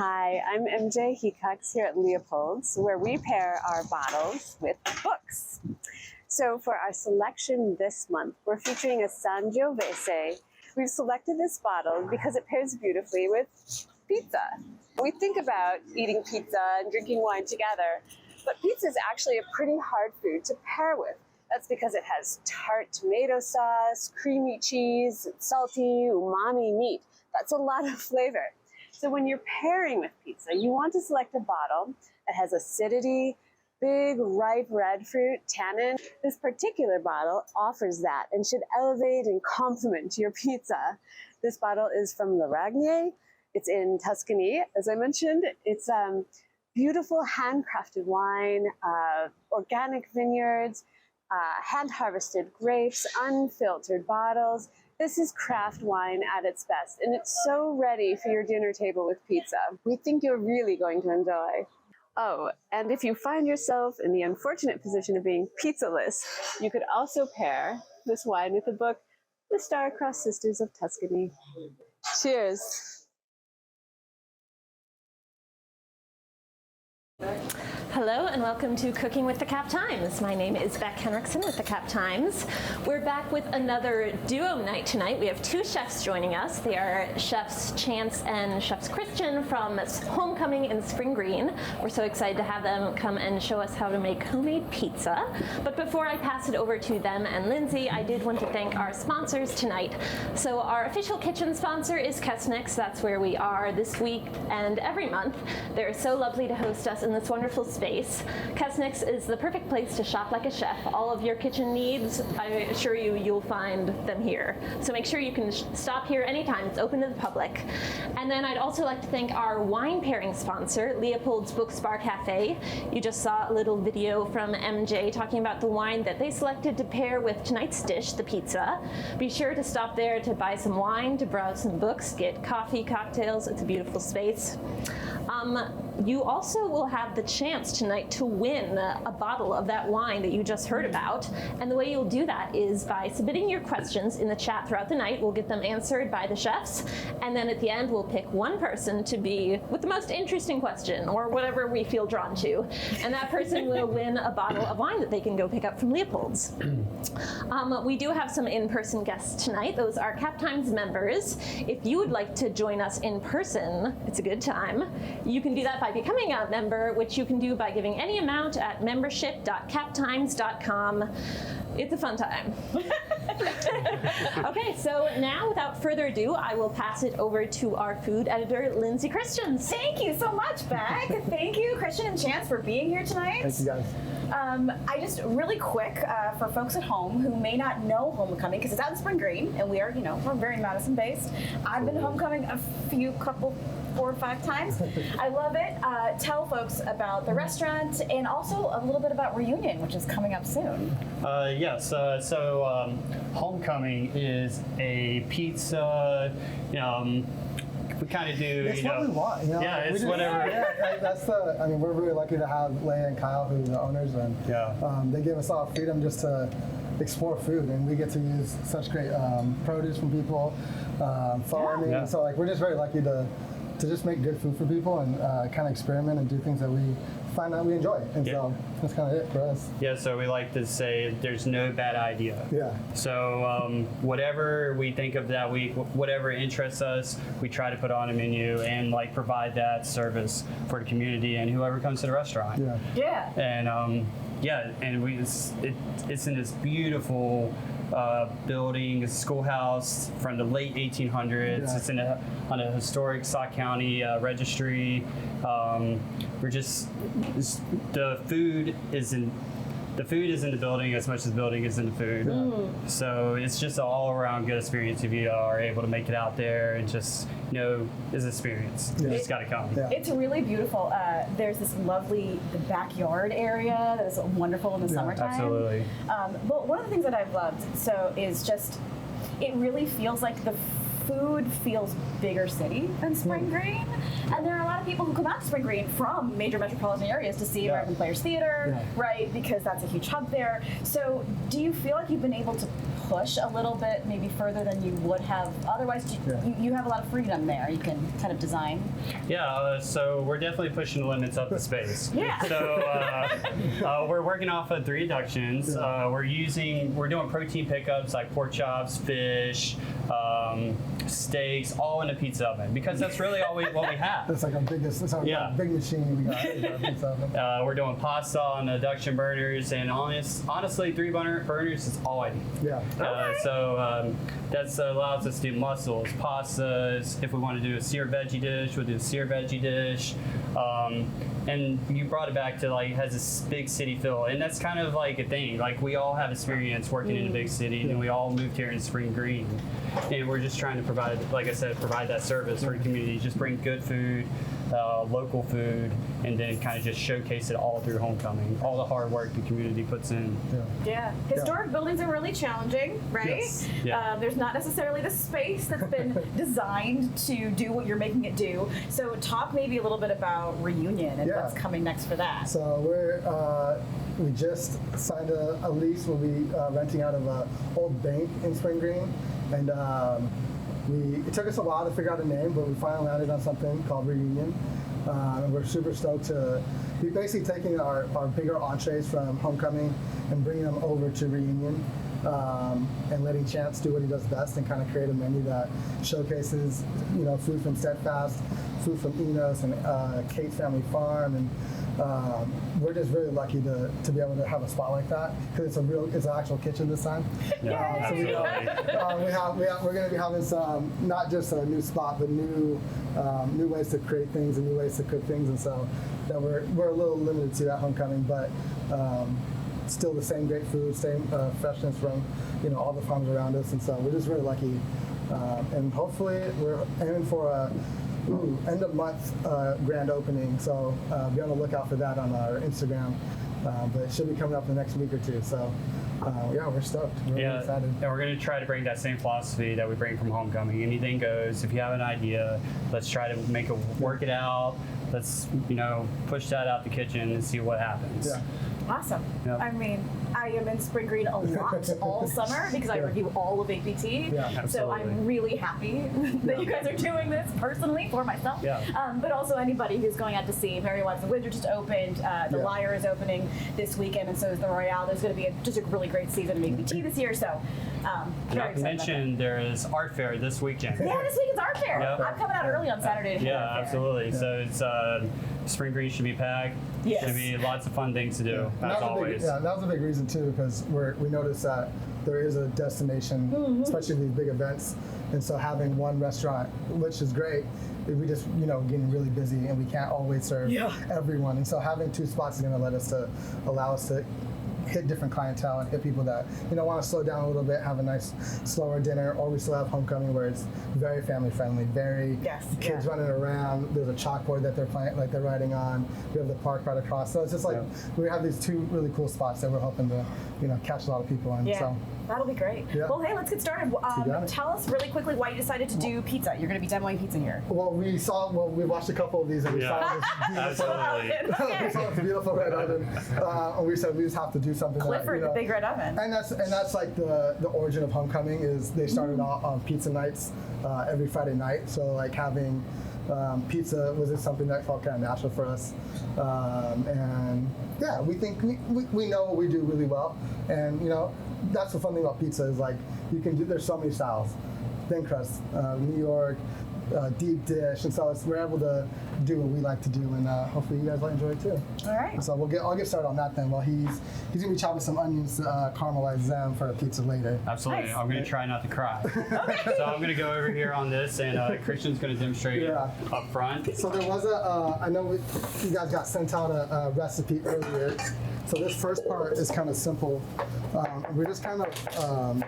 Hi, I'm MJ Hecox here at Leopold's, where we pair our bottles with books. So for our selection this month, we're featuring a Sangiovese. We've selected this bottle because it pairs beautifully with pizza. We think about eating pizza and drinking wine together, but pizza is actually a pretty hard food to pair with. That's because it has tart tomato sauce, creamy cheese, salty, umami meat. That's a lot of flavor. So when you're pairing with pizza, you want to select a bottle that has acidity, big, ripe red fruit, tannin. This particular bottle offers that and should elevate and complement your pizza. This bottle is from Le Ragnier. It's in Tuscany, as I mentioned. It's beautiful handcrafted wine, organic vineyards, hand-harvested grapes, unfiltered bottles. This is craft wine at its best, and it's so ready for your dinner table with pizza. We think you're really going to enjoy. Oh, and if you find yourself in the unfortunate position of being pizzaless, you could also pair this wine with the book, The Star-Crossed Sisters of Tuscany. Cheers. Hello and welcome to Cooking with the Cap Times. My name is Beck Henriksen with the Cap Times. We're back with another duo night tonight. We have two chefs joining us. They are Chefs Chance and Chefs Christian from Homecoming in Spring Green. We're so excited to have them come and show us how to make homemade pizza. But before I pass it over to them and Lindsay, I did want to thank our sponsors tonight. So our official kitchen sponsor is Kesnick's. That's where we are this week and every month. They're so lovely to host us in this wonderful space. Kesnick's is the perfect place to shop like a chef. All of your kitchen needs, I assure you, you'll find them here. So make sure you can stop here anytime. It's open to the public. And then I'd also like to thank our wine pairing sponsor, Leopold's Books Bar Cafe. You just saw a little video from MJ talking about the wine that they selected to pair with tonight's dish, the pizza. Be sure to stop there to buy some wine, to browse some books, get coffee, cocktails. It's a beautiful space. You also will have the chance tonight to win a bottle of that wine that you just heard about. And the way you'll do that is by submitting your questions in the chat throughout the night. We'll get them answered by the chefs. And then at the end, we'll pick one person to be with the most interesting question or whatever we feel drawn to. And that person will win a bottle of wine that they can go pick up from Leopold's. We do have some in-person guests tonight. Those are Cap Times members. If you would like to join us in person, it's a good time. You can do that by becoming a member, which you can do by giving any amount at membership.captimes.com. It's a fun time. Okay, so now without further ado, I will pass it over to our food editor, Lindsay Christians. Thank you so much, Beck. Thank you, Christian and Chance, for being here tonight. Thank you, guys. I just really quick, for folks at home who may not know Homecoming, because it's out in Spring Green, and we are, we're very Madison-based. I've been to Homecoming a couple 4 or 5 times. I love it. Tell folks about the restaurant and also a little bit about Reunion, which is coming up soon. Yes, so Homecoming is a pizza, we kind of do, It's what we want, Yeah, it's whatever. Yeah, we're really lucky to have Leia and Kyle, who are the owners, and they give us all freedom just to explore food, and we get to use such great produce from people, farming, and so we're just very lucky to just make good food for people and kind of experiment and do things that we find out we enjoy. And so that's kind of it for us. Yeah, so we like to say there's no bad idea. Yeah. So whatever we think of that week, whatever interests us, we try to put on a menu and provide that service for the community and whoever comes to the restaurant. Yeah. Yeah. And it's in this beautiful building, a schoolhouse from the late 1800s. Yeah. It's on a historic Sauk County registry. The food is in the building as much as the building is in the food. So it's just an all-around good experience if you are able to make it out there and just it's an experience. You just got to come. Yeah. It's really beautiful. There's this lovely backyard area that is wonderful in the summertime. Absolutely. But one of the things that I've loved is just it really feels like the food feels bigger city than Spring Green. And there are a lot of people who come out to Spring Green from major metropolitan areas to see American Players Theater, right? Because that's a huge hub there. So do you feel like you've been able to push a little bit, maybe further than you would have otherwise? You have a lot of freedom there. You can kind of design. Yeah, so we're definitely pushing the limits of the space. Yeah. So we're working off of 3 inductions. We're doing protein pickups like pork chops, fish, steaks, all in a pizza oven because that's really what we have. That's like our biggest, that's our big machine we got. In our pizza oven. We're doing pasta on the induction burners, and honestly, 3 burners is all I need. Yeah. So that allows us to do mussels, pastas. If we want to do a seared veggie dish, we'll do a seared veggie dish. And you brought it back to like it has this big city feel, and that's kind of like a thing. Like we all have experience working in a big city, and we all moved here in Spring Green, and we're just trying to provide, like I said, provide that service for the community. Just bring good food, local food, and then kind of just showcase it all through homecoming. All the hard work the community puts in. Yeah. Historic buildings are really challenging, right? Yes. Yeah. There's not necessarily the space that's been designed to do what you're making it do. So talk maybe a little bit about Reunion and what's coming next for that. So we just signed a lease. We'll be renting out of an old bank in Spring Green, and it took us a while to figure out a name, but we finally landed on something called Reunion. And we're super stoked to be basically taking our bigger entrees from Homecoming and bringing them over to Reunion, and letting Chance do what he does best and kind of create a menu that showcases, food from Steadfast, food from Enos and Kate's Family Farm, and we're just really lucky to be able to have a spot like that because it's an actual kitchen this time. Yeah, So we're going to be having some, not just a new spot, but new ways to create things and new ways to cook things, and so that we're a little limited to at Homecoming, but still the same great food, same freshness from all the farms around us, and so we're just really lucky, and hopefully we're aiming for a end of month grand opening, so be on the lookout for that on our Instagram, but it should be coming up in the next week or two, so we're stoked. We're really excited. And we're going to try to bring that same philosophy that we bring from Homecoming. Anything goes. If you have an idea, let's try to work it out. Let's push that out the kitchen and see what happens. Yeah. Awesome. Yep. I mean, I am in Spring Green a lot all summer because I review all of APT. Yeah, so I'm really happy that you guys are doing this personally for myself. Yeah. But also anybody who's going out to see. Merry Wives and Windsor just opened. The Lyre is opening this weekend, and so is the Royale. There's going to be just a really great season of APT this year. So Not to mention there is art fair this weekend. Yeah, this weekend's art fair. Yep. I'm coming out early on Saturday to Yeah, art fair. absolutely. So it's Spring Green should be packed. Yes. Should be lots of fun things to do, as always. That was a big reason too, because we noticed that there is a destination, especially these big events, and so having one restaurant, which is great, we just getting really busy and we can't always serve everyone, and so having 2 spots is going to allow us to hit different clientele and hit people that want to slow down a little bit, have a nice slower dinner, or we still have Homecoming where it's very family friendly, very kids running around. There's a chalkboard that they're playing, like they're riding on. We have the park right across, so it's just like we have these 2 really cool spots that we're hoping to catch a lot of people in. Yeah. So That'll be great. Yeah. Well, hey, let's get started. Tell us really quickly why you decided to do pizza. You're going to be demoing pizza here. Well, we watched a couple of these and we saw this beautiful, Absolutely. we saw this beautiful red oven, and we said we just have to do something. Clifford, the big red oven. And that's like the origin of Homecoming is they started off on pizza nights every Friday night. So like having pizza was just something that felt kind of natural for us, and yeah, we think we know what we do really well, and that's the fun thing about pizza is like you can do. There's so many styles, thin crust, New York, deep dish, and so we're able to do what we like to do, and hopefully you guys will enjoy it too. All right. So I'll get started on that then. While he's gonna be chopping some onions to caramelize them for a pizza later. Absolutely. Nice. I'm going to try not to cry. So I'm going to go over here on this, and Christian's going to demonstrate up front. So there was I know you guys got sent out a recipe earlier. So this first part is kind of simple. We're just kind of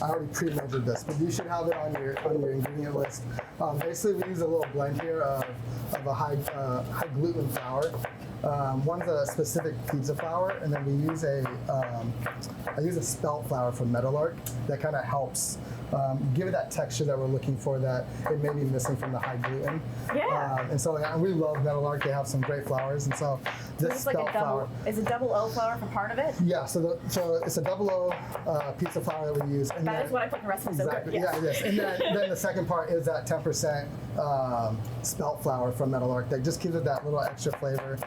I already pre-measured this, but you should have it on your ingredient list. Basically, we use a little blend here of a high gluten flour. One's a specific pizza flour, and then we use I use a spelt flour from Meadowlark that kind of helps give it that texture that we're looking for that it may be missing from the high gluten. Yeah. And so we love Meadowlark. They have some great flours, and so this It's like spelt a double. flour. Is a double O flour for part of it? Yeah, so it's a double O pizza flour that we use. And That is what I put in the recipe. exactly. So good. Yeah, it is. And then the second part is that 10% spelt flour from Metal Arc that just gives it that little extra flavor,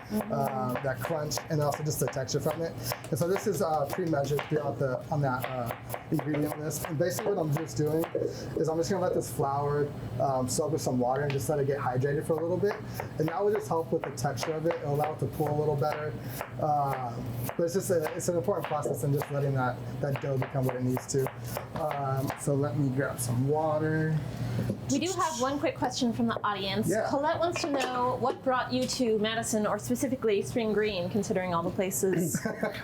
that crunch, and also just the texture from it. And so this is pre-measured throughout on that ingredient list. And basically what I'm just doing is I'm just gonna let this flour soak with some water and just let it get hydrated for a little bit. And that will just help with the texture of it. It'll allow it to pull a little better. But it's just it's an important process in just letting that dough become what it needs to. So let me grab some water. We do have one quick question from the audience. Yeah. Colette wants to know what brought you to Madison, or specifically Spring Green, considering all the places.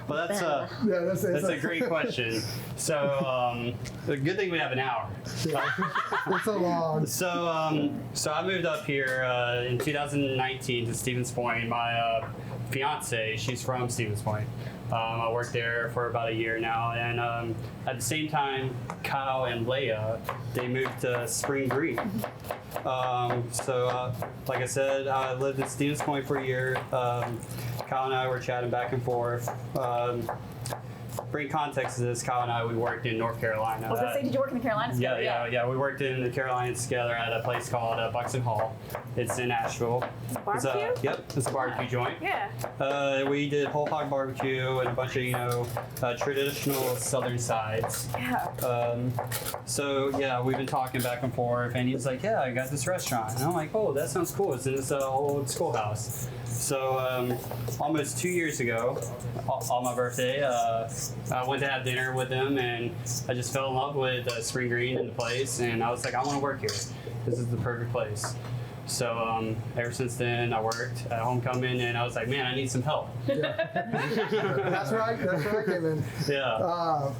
Well, that's Yeah, that's a great question. So the good thing we have an hour. It's a long. So I moved up here in 2019 to Stevens Point. My fiance, she's from Stevens Point. I worked there for about a year now, and at the same time, Kyle and Leia, they moved to Spring Green. Like I said, I lived in Stevens Point for a year. Kyle and I were chatting back and forth. Bring context to this, Kyle and I, we worked in North Carolina. I was gonna say, did you work in the Carolinas? together? Yeah. We worked in the Carolinas together at a place called Buxton Hall. It's in Asheville. Barbecue? It's a barbecue joint. Yeah. We did whole hog barbecue and a bunch of traditional southern sides. Yeah. We've been talking back and forth, and he's like, "Yeah, I got this restaurant," and I'm like, "Oh, that sounds cool. It's in this old schoolhouse." So almost 2 years ago, on my birthday, I went to have dinner with them, and I just fell in love with Spring Green and the place, and I was like, I want to work here. This is the perfect place. So ever since then, I worked at Homecoming, and I was like, man, I need some help. That's where I came in. Yeah.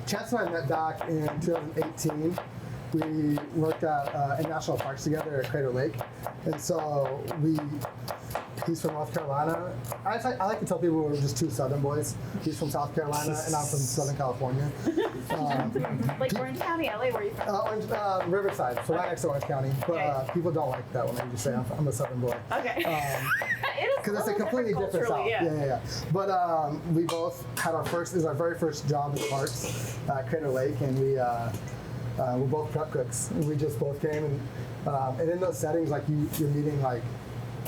Chance and I met back in 2018. We worked in national parks together at Crater Lake, and so he's from North Carolina. I like to tell people we're just two Southern boys. He's from South Carolina, and I'm from Southern California. Like Orange County, LA, where are you from? Riverside, so right next to Orange County. But people don't like that when I just say I'm a Southern boy. Okay. It is Because it's a completely different South. Yeah. But we both had this is our very first job in parks at Crater Lake, and we're both prep cooks. And we just both came, and in those settings, like you're meeting like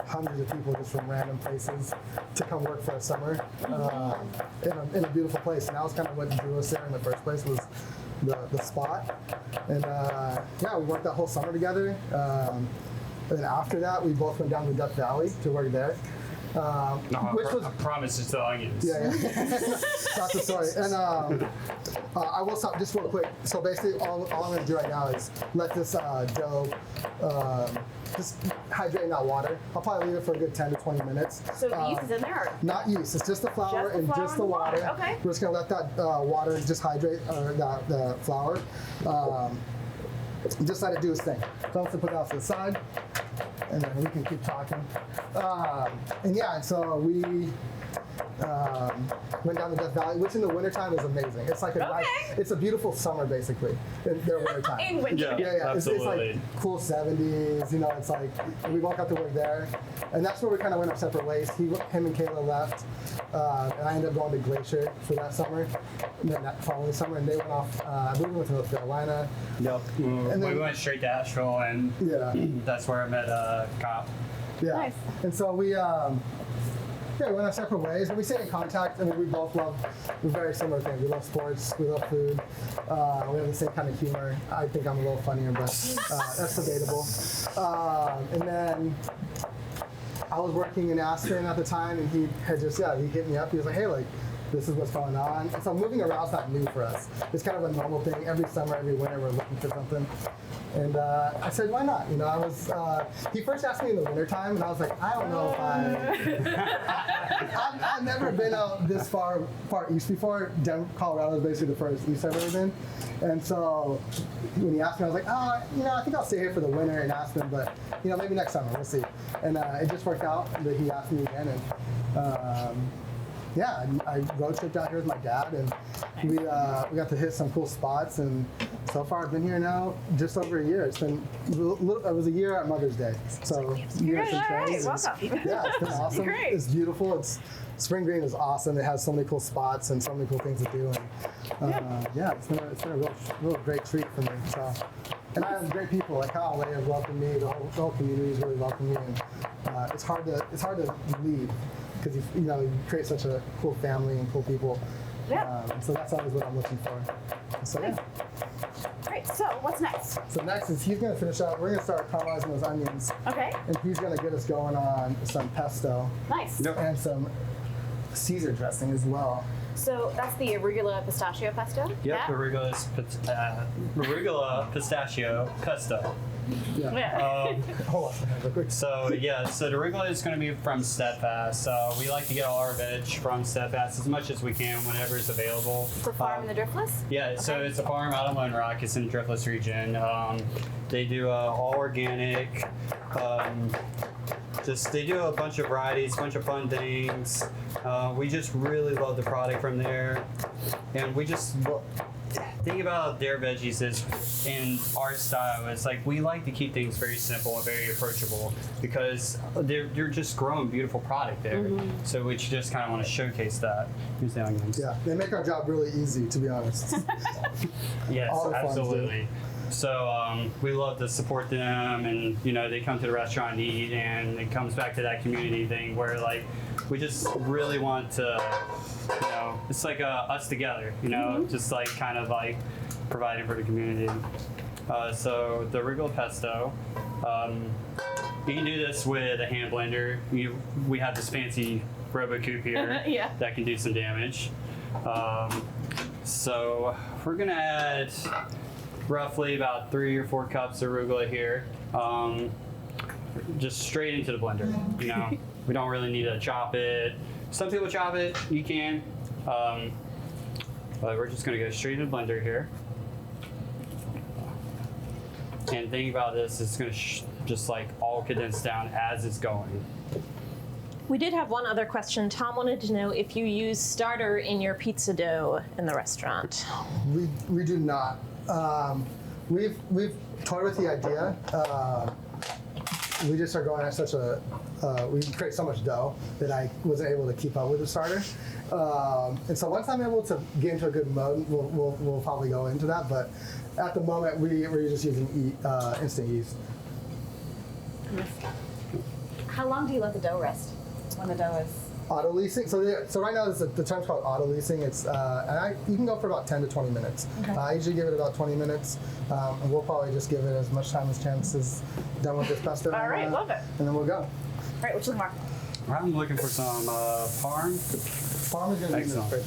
hundreds of people just from random places to come work for a summer in a beautiful place. And that was kind of what drew us there in the first place, was the spot. And we worked that whole summer together. And then after that, we both went down to Duck Valley to work there. I promise it's the onions. Yeah. That's the story. And I will stop just real quick. So basically, all I'm going to do right now is let this dough just hydrate in that water. I'll probably leave it for a good 10 to 20 minutes. So the yeast is in there? Or? Not yeast. It's just the flour and just the water. Okay. We're just going to let that water just hydrate the flour. Just let it do its thing. So I'm going to put that to the side, and then we can keep talking. So we went down to Death Valley, which in the wintertime is amazing. It's like it's a beautiful summer, basically, in their wintertime. In winter. Yeah, absolutely. It's like cool 70s, it's like, we both got to work there. And that's where we kind of went our separate ways. Him and Kayla left, and I ended up going to Glacier for that summer, and then that following summer, and they went off, I believe we went to North Carolina. Yep. And then, we went straight to Asheville, and that's where I met Kyle. Yeah. Nice. And so we went our separate ways, and we stayed in contact. I mean, we both love very similar things. We love sports, we love food, we have the same kind of humor. I think I'm a little funnier, but that's debatable. And then I was working in Aspen at the time, and he had he hit me up. He was like, hey, this is what's going on. And so moving around is not new for us. It's kind of a normal thing. Every summer, every winter, we're looking for something. And I said, why not? He first asked me in the wintertime, and I was like, I don't know if I've never been out this far east before. Colorado is basically the furthest east I've ever been. And so when he asked me, I was like, I think I'll stay here for the winter in Aspen, but maybe next summer, we'll see. And it just worked out that he asked me again, and yeah, I road tripped out here with my dad, and we got to hit some cool spots. And so far, I've been here now just over a year. It was a year at Mother's Day, so years and friends. Welcome. Yeah, it's been awesome. Great. It's beautiful. Spring Green is awesome. It has so many cool spots and so many cool things to do. And yeah, it's been a real great treat for me. So, and I have great people like Kyle Lay have welcomed me. The whole community has really welcomed me, and it's hard to leave because you create such a cool family and cool people. Yeah. So that's always what I'm looking for. So yeah. Great. So what's next? So next is he's gonna finish up. We're gonna start caramelizing those onions. Okay. And he's gonna get us going on some pesto. Nice. And some Caesar dressing as well. So that's the arugula pistachio pesto? Yep, Yeah? arugula pistachio pesto. Yeah. Hold on, real quick. So the arugula is going to be from Steadfast. We like to get all our veg from Steadfast as much as we can whenever it's available. The farm in the Driftless? Yeah, so it's a farm out of Lone Rock. It's in the Driftless region. They do all organic. They do a bunch of varieties, a bunch of fun things. We just really love the product from there, and we just think about their veggies is in our style. It's like we like to keep things very simple and very approachable because they're just growing beautiful product there. So we just kind of want to showcase that. Here's the onions. Yeah, they make our job really easy, to be honest. Yes, All the farms do. absolutely. So we love to support them, and they come to the restaurant and eat, and it comes back to that community thing where like we just really want to, it's like us together, just like kind of like providing for the community. So the arugula pesto, you can do this with a hand blender. We have this fancy RoboCoupe here Yeah. that can do some damage. So we're gonna add roughly about 3 or 4 cups of arugula here. Just straight into the blender. We don't really need to chop it. Some people chop it, you can. But we're just gonna go straight into the blender here. And the thing about this is it's gonna just like all condense down as it's going. We did have one other question. Tom wanted to know if you use starter in your pizza dough in the restaurant. We do not. We've toyed with the idea. We just are going at such a we create so much dough that I wasn't able to keep up with the starter. And so once I'm able to get into a good mode, we'll probably go into that. But at the moment, we're just using instant yeast. How long do you let the dough rest when the dough is? Auto leasing. So right now the term's called auto leasing. It's you can go for about 10 to 20 minutes. Okay. I usually give it about 20 minutes, and we'll probably just give it as much time as chance is done with this pesto. All right, love it. And then we'll go. All right, what you looking for? I'm looking for some parm. Farm is going to be in the Excellent. fridge.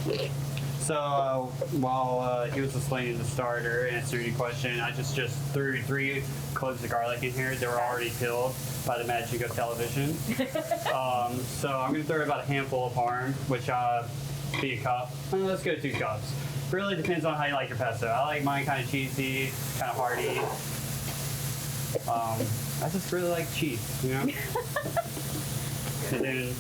Thank you. So while he was explaining the starter and answering your question, I just threw 3 cloves of garlic in here. They were already peeled by the magic of television. So I'm going to throw about a handful of parm, which be a cup. Let's go 2 cups. Really depends on how you like your pesto. I like mine kind of cheesy, kind of hearty. I just really like cheese, And then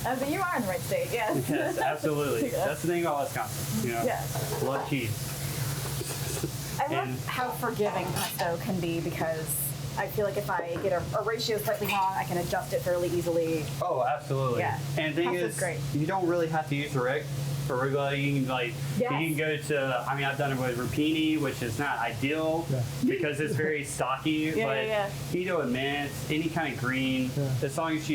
But you are in the right state, yes. yes, absolutely. That's the thing about Wisconsin, Yes. Love cheese. I love how forgiving pesto can be because I feel like if I get a ratio slightly wrong, I can adjust it fairly easily. Oh, absolutely. Yeah. And the thing Pesto's is, great. you don't really have to use arugula. You can Yes. you can go to. I mean, I've done it with rapini, which is not ideal because it's very stocky. But yeah. you can do it with mint, any kind of green, as long as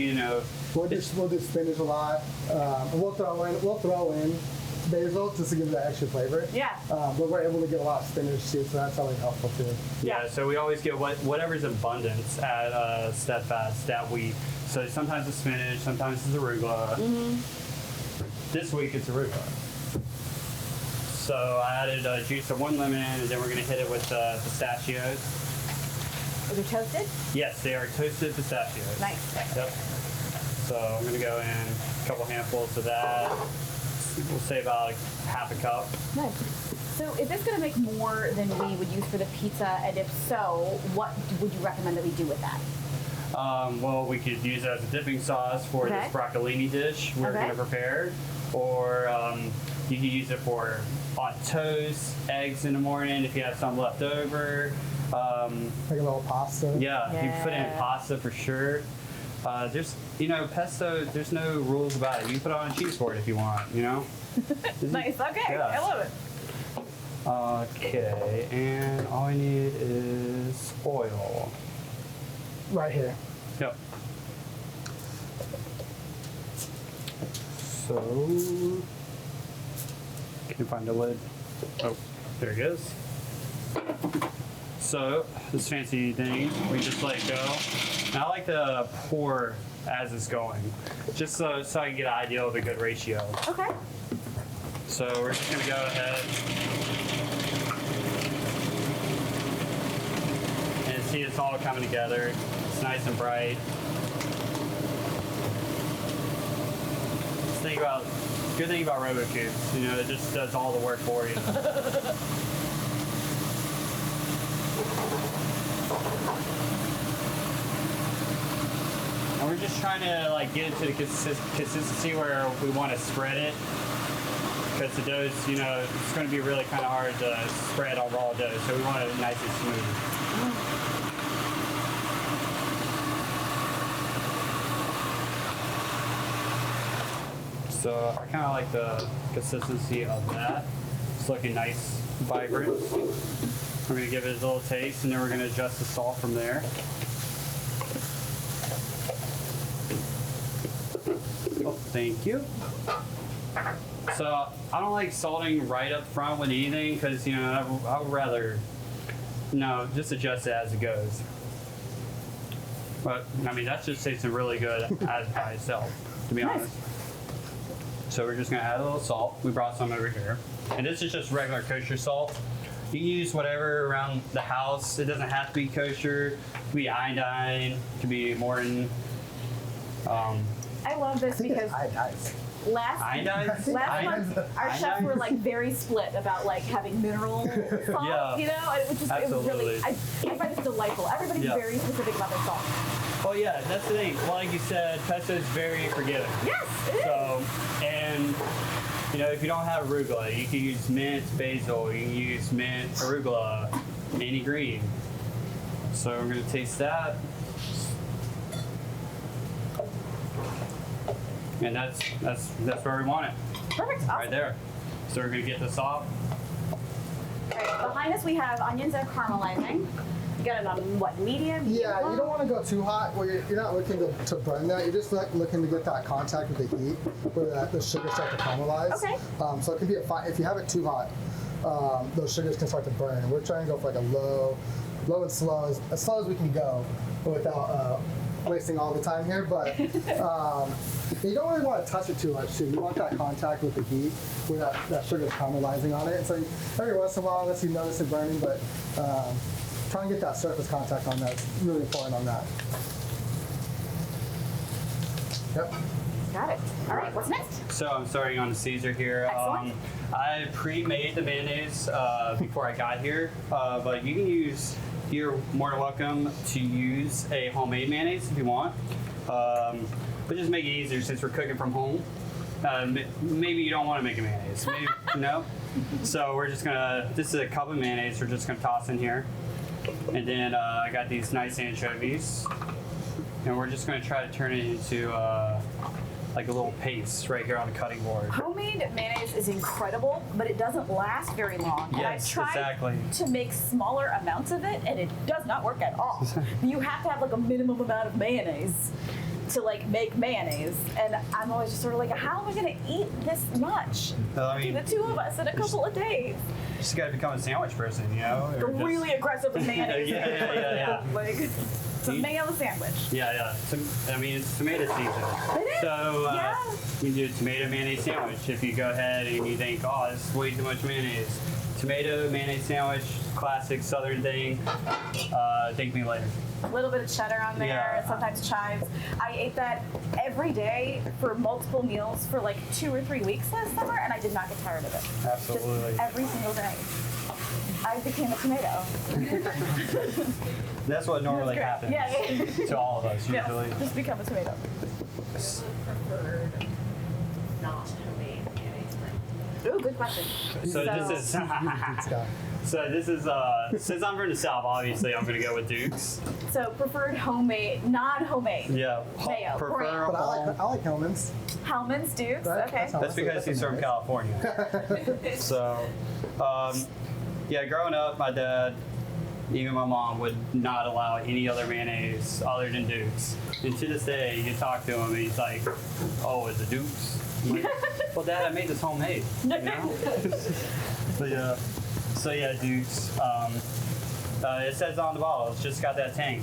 We'll do spinach a lot. And we'll throw in basil just to give it that extra flavor. Yeah. But we're able to get a lot of spinach too, so that's always helpful too. Yeah, so we always get whatever's abundance at Steadfast that we. So sometimes it's spinach, sometimes it's arugula. This week it's arugula. So I added a juice of 1 lemon, and then we're going to hit it with pistachios. Are they toasted? Yes, they are toasted pistachios. Nice. Yep. So I'm going to go in a couple handfuls of that. We'll say about half a cup. Nice. So is this going to make more than we would use for the pizza? And if so, what would you recommend that we do with that? Well, we could use it as a dipping sauce for Okay. this broccolini dish we're Okay. going to prepare. Or you can use it for on toast, eggs in the morning if you have some left over. Like a little pasta. Yeah, you can put it in Yeah. pasta for sure. There's, pesto, there's no rules about it. You can put it on a cheese board if you want, Nice. Okay. Yeah. I love it. Okay, and all I need is oil. Right here. Yep. So, can you find the lid? Oh, there it goes. So, this fancy thing, we just let it go. And I like to pour as it's going, just so I can get an idea of a good ratio. Okay. So we're just gonna go ahead and see it's all coming together. It's nice and bright. Good thing about RoboCubes, it just does all the work for you. And we're just trying to get it to the consistency where we want to spread it. Because the dough's, it's going to be really kind of hard to spread on raw dough, so we want it nice and smooth. So I kind of like the consistency of that. It's looking nice, vibrant. We're going to give it a little taste, and then we're going to adjust the salt from there. Oh, thank you. So I don't like salting right up front with anything because, I would rather, just adjust it as it goes. But, that just tasting really good as by itself, to be honest. So we're just going to add a little salt. We brought some over here. And this is just regular kosher salt. You can use whatever around the house. It doesn't have to be kosher. It could be iodine. It could be Morton. I love this because last month our chefs were very split about having mineral salt, Yeah. it was just it was really Absolutely. I find it delightful. Everybody's Yeah. very specific about their salt. Oh yeah, that's the thing. Well, like you said, pesto is very forgiving. Yes, it is. So, and if you don't have arugula, you can use mint, basil. You can use mint, arugula, any green. So we're gonna taste that. And that's where we want it, Perfect. Awesome. right there. So we're gonna get this off. All right, behind us we have onions that are caramelizing. You got it on what, medium? Yeah, low? you don't want to go too hot where you're not looking to burn that. You're just looking to get that contact with the heat where the sugars start to caramelize. Okay. So it can be if you have it too hot, those sugars can start to burn. We're trying to go for a low and slow as we can go without wasting all the time here. But you don't really want to touch it too much too. You want that contact with the heat where that sugar is caramelizing on it. And so every once in a while, unless you notice it burning, but try and get that surface contact on that. It's really important on that. Yep. Got it. All right, what's next? So I'm starting on the Caesar here. Excellent. I pre-made the mayonnaise before I got here, but you can use. You're more than welcome to use a homemade mayonnaise if you want. But just make it easier since we're cooking from home. Maybe you don't want to make a mayonnaise. Maybe, no. So we're just gonna. This is a cup of mayonnaise. We're just gonna toss in here, and then I got these nice anchovies, and we're just gonna try to turn it into like a little paste right here on the cutting board. Homemade mayonnaise is incredible, but it doesn't last very long. Yes, and I've tried exactly. to make smaller amounts of it, and it does not work at all. You have to have a minimum amount of mayonnaise to make mayonnaise, and I'm always just sort of how am I going to eat this much? I mean, the two of us in a couple of days. You just gotta become a sandwich person, or just- Really aggressive with mayonnaise. Yeah. It's a mayo sandwich. Yeah. It's tomato season. It is, So yeah. you can do a tomato mayonnaise sandwich. If you go ahead and you think, oh, this is way too much mayonnaise. Tomato mayonnaise sandwich, classic Southern thing. Thank me later. A little bit of cheddar on there, Yeah. sometimes chives. I ate that every day for multiple meals for 2 or 3 weeks last summer, and I did not get tired of it. Absolutely. Just every single day. I became a tomato. That's what normally happens Yeah. to all of us Yes, usually. just become a tomato. Preferred not homemade mayonnaise. Ooh, good question. So this is since I'm from the South, obviously I'm gonna go with Duke's. So preferred homemade, non-homemade. Yeah. Mayo. Prefer But I like Hellman's. Hellman's, Dukes. Right? Okay. That's because he's from California. So, yeah, growing up, my dad, even my mom, would not allow any other mayonnaise other than Duke's. And to this day, you can talk to him and he's like, "Oh, it's a Duke's?" I'm like, well, Dad, I made this homemade. You know? But yeah, so yeah, Duke's. It says on the bottle, it's just got that tang.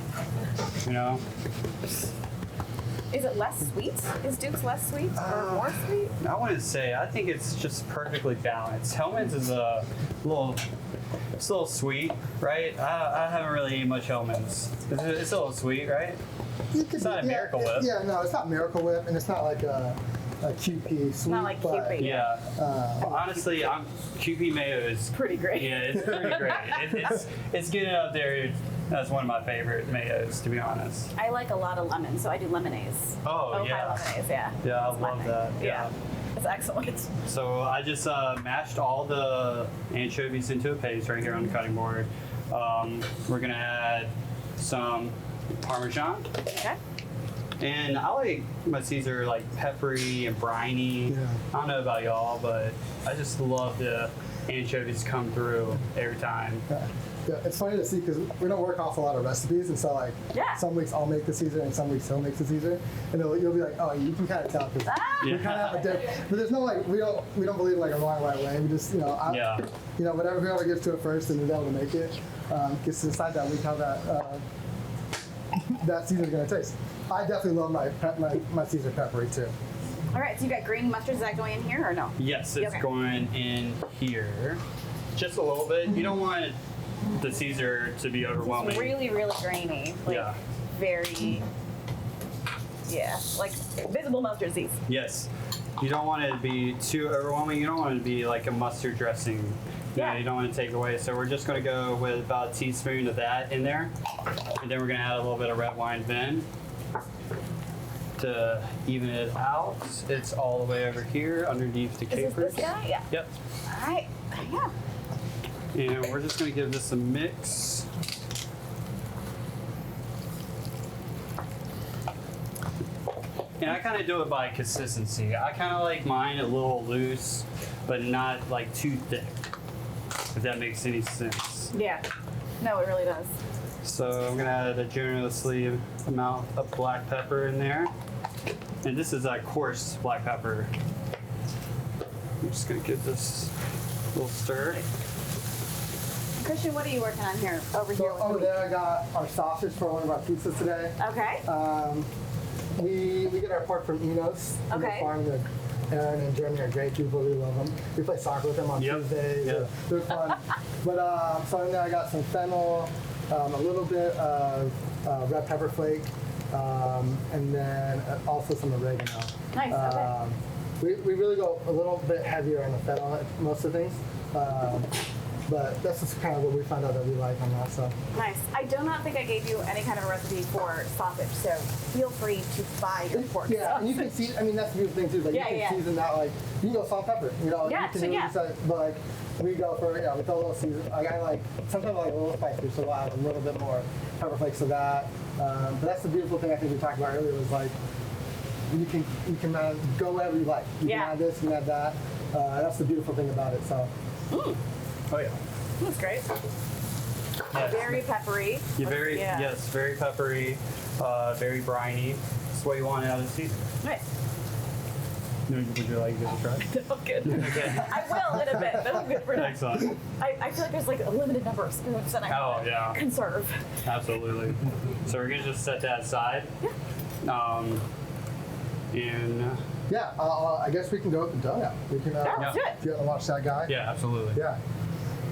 You know? Is it less sweet? Is Duke's less sweet or more sweet? I wouldn't say. I think it's just perfectly balanced. Hellman's is it's a little sweet, right? I haven't really eaten much Hellman's. It's a little sweet, right? It's not a Miracle Whip. Yeah, no, it's not Miracle Whip, and it's not like a QP sweet. Not like but, QP. Yeah. Honestly, QP mayo is Pretty great. Yeah, it's pretty great. It's getting up there. That's one of my favorite mayos, to be honest. I like a lot of lemon, so I do lemonades. Oh, yeah. Lemonades, yeah. Yeah, I That's my love thing. that. Yeah. It's excellent. So I just mashed all the anchovies into a paste right here on the cutting board. We're gonna add some Parmesan. Okay. And I like my Caesar like peppery and briny. Yeah. I don't know about y'all, but I just love the anchovies come through every time. Yeah, it's funny to see because we don't work off a lot of recipes, and so like some weeks I'll make the Caesar and some weeks he'll make the Caesar, and you'll be like, oh, you can kind of tell because we kind of have a different. But there's no like we don't believe in like a wrong right way. We just whatever whoever gets to it first and is able to make it gets to decide that week how that Caesar's gonna taste. I definitely love my Caesar peppery too. All right, so you got green mustard. Is that going in here or no? Yes, it's going in here, just a little bit. You don't want the Caesar to be overwhelming. It's really, really grainy. Like very, like visible mustard seeds. Yes. You don't want it to be too overwhelming. You don't want it to be like a mustard dressing. You don't want to take it away. So we're just going to go with about a teaspoon of that in there. And then we're going to add a little bit of red wine vin to even it out. It's all the way over here underneath the capers. Is this guy? Yeah. Yep. All right. Yeah. And we're just going to give this a mix. And I kind of do it by consistency. I kind of like mine a little loose, but not like too thick, if that makes any sense. Yeah. No, it really does. So I'm going to add a generously amount of black pepper in there. And this is a coarse black pepper. I'm just going to give this a little stir. Christian, what are you working on here? Over here. So over there I got our sausage for one of our pizzas today. Okay. We get our pork from Enos. Okay. Farm. Aaron and Jeremy are great people. We love them. We play soccer with them on Tuesdays. Yep. They're fun. But so in there I got some fennel, a little bit of red pepper flake, and then also some oregano. Nice. Okay. We really go a little bit heavier on the fennel at most of things. But that's just kind of what we found out that we like on that. So Nice. I do not think I gave you any kind of a recipe for sausage, so feel free to buy your pork yeah, sausage. and you can see. I mean, that's the beautiful thing too. Like you can season that. Like you can go salt, pepper. You know, Yeah, you can so do yeah. but like we go for we throw a little season. Like I like sometimes I like a little spicy, so we'll add a little bit more pepper flakes to that. But that's the beautiful thing I think we talked about earlier was like you can go wherever you like. You can add this, you can add that. That's the beautiful thing about it. So. Oh yeah. That's great. Yes. Very peppery. Yes, very peppery, very briny. That's what you want out of the season. Nice. Would you like to give it a try? No, good. Okay. I will in a bit, but I'm good for now. Excellent. I feel like there's like a limited number of spoons that I conserve. Absolutely. So we're gonna just set that aside. Yeah. And Yeah, I guess we can go with the dough now. We can. Let's do it. Do you want to watch that guy? yeah, absolutely. Yeah.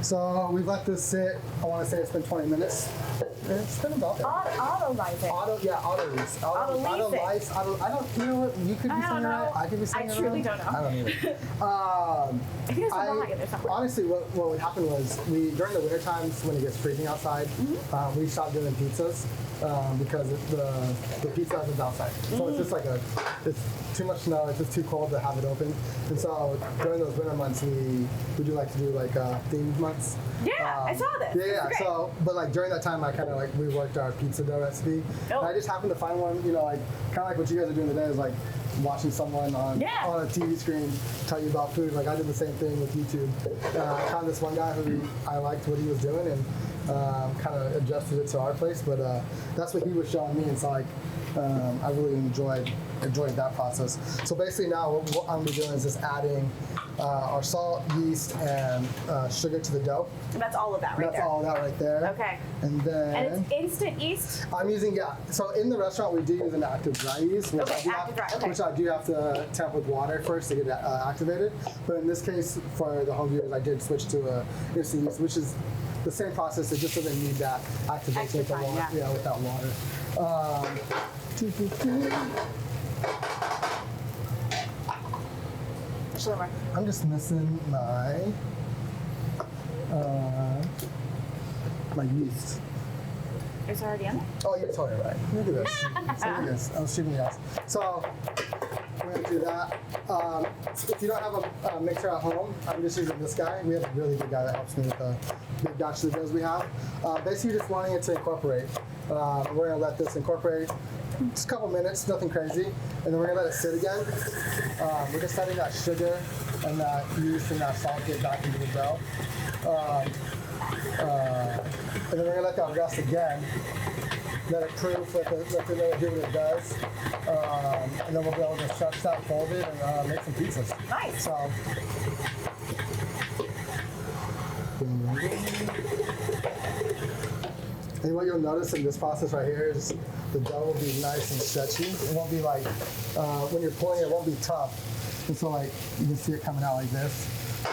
So we've let this sit. I want to say it's been 20 minutes. It's been about that. Auto-lysing. Auto-lyse. Auto-lyse. I don't, you know what, you could be saying it right, I could be saying it right. I truly don't know. I don't either. If you guys don't know, I get there somewhere. Honestly, what would happen was, during the winter times when it gets freezing outside, we stopped doing pizzas because the pizza oven's outside. So it's just like it's too much snow, it's just too cold to have it open. And so during those winter months, we do like to do like themed months. Yeah, I saw this. Yeah. So, but like during that time, I kind of like reworked our pizza dough recipe. Oh. And I just happened to find one, you know, like kind of like what you guys are doing today is like watching someone on a TV screen tell you about food. Like I did the same thing with YouTube. I found this one guy who I liked what he was doing and kind of adjusted it to our place. But that's what he was showing me, and so like I really enjoyed that process. So basically now what I'm gonna be doing is just adding our salt, yeast, and sugar to the dough. And that's all of that right there. That's all of that right there. Okay. And then. And it's instant yeast? I'm using, so in the restaurant we do use an active dry yeast, which, which I do have to temp with water first to get activated. But in this case, for the home viewers, I did switch to a instant yeast, which is the same process. It just doesn't need that activation with the water. Yeah, with that water. I'm just missing my yeast. It's already in there? Oh, you're totally right. Look at this. Look at this. I was shooting the ass. So we're gonna do that. If you don't have a mixer at home, I'm just using this guy. We have a really good guy that helps me with the big batch of doughs we have. Basically, just wanting it to incorporate. We're gonna let this incorporate. Just a couple minutes, nothing crazy, and then we're gonna let it sit again. We're just letting that sugar and that yeast and that salt get back into the dough. And then we're gonna let that rest again. Let it proof, let it know do what it does. And then we'll be able to stretch that, fold it, and make some pizzas. Nice. So. And what you'll notice in this process right here is the dough will be nice and stretchy. It won't be like, when you're pulling it won't be tough. And so like, you can see it coming out like this.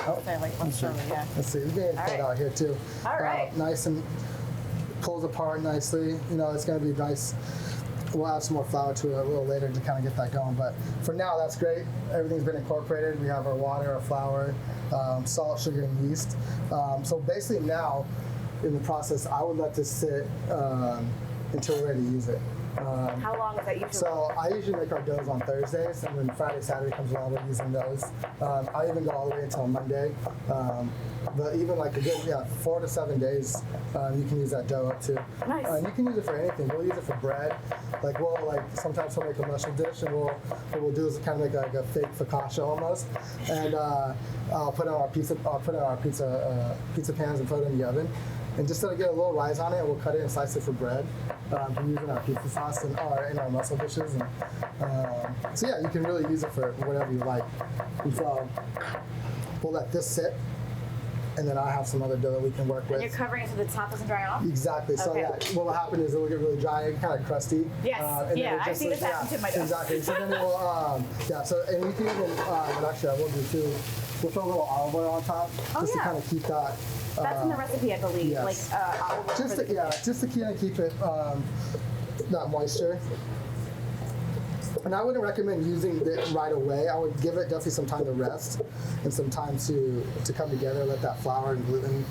Oh, Okay, like let's show me, yeah. let's see, we're getting pulled out here too. All right. Nice and pulls apart nicely. You know, it's gonna be nice. We'll add some more flour to it a little later to kind of get that going. But for now, that's great. Everything's been incorporated. We have our water, our flour, salt, sugar, and yeast. So basically now, in the process, I would let this sit until we're ready to use it. How long is that usually? So I usually make our doughs on Thursdays, and then Friday, Saturday comes along, we're using those. I even go all the way until Monday. But even like a good 4 to 7 days, you can use that dough up to. Nice. You can use it for anything. We'll use it for bread. Like sometimes we'll make a mushroom dish, and what we'll do is kind of make like a fake focaccia almost, and I'll put it on our pizza pans and put it in the oven. And just to get a little rise on it, we'll cut it and slice it for bread. Using our pizza sauce in our mussel dishes. And, so yeah, you can really use it for whatever you like. And so we'll let this sit, and then I have some other dough that we can work with. And you're covering it so the top doesn't dry off? Exactly. So Okay. what will happen is it will get really dry and kind of crusty. Yes. And Yeah, then it I've seen this happen to my dough. Exactly. So then it will, so, and we can even, and actually I will do too, we'll throw a little olive oil on top just to kind of keep that. That's in the recipe, I believe. Yes. Like olive oil. Just to kind of keep it, that moisture. And I wouldn't recommend using it right away. I would give it definitely some time to rest and some time to come together, let that flour and gluten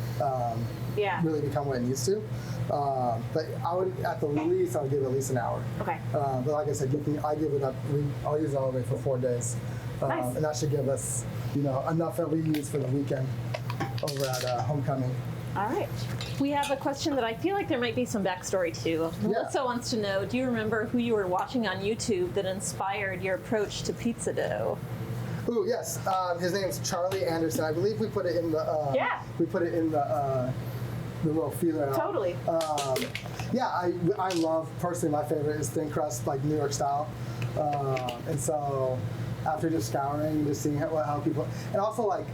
really become what it needs to. But I would, at the least, I would give it at least an hour. Okay. But like I said, I give it up. I'll use it all the way for 4 days, Nice. and that should give us, enough that we use for the weekend over at Homecoming. All right. We have a question that I feel like there might be some backstory to. Melissa wants to know, do you remember who you were watching on YouTube that inspired your approach to pizza dough? Ooh, yes. His name's Charlie Anderson. I believe we put it in the we put it in the little feeler out. Totally. I love, personally, my favorite is thin crust, like New York style. And so after just scouring, just seeing how people, and also like,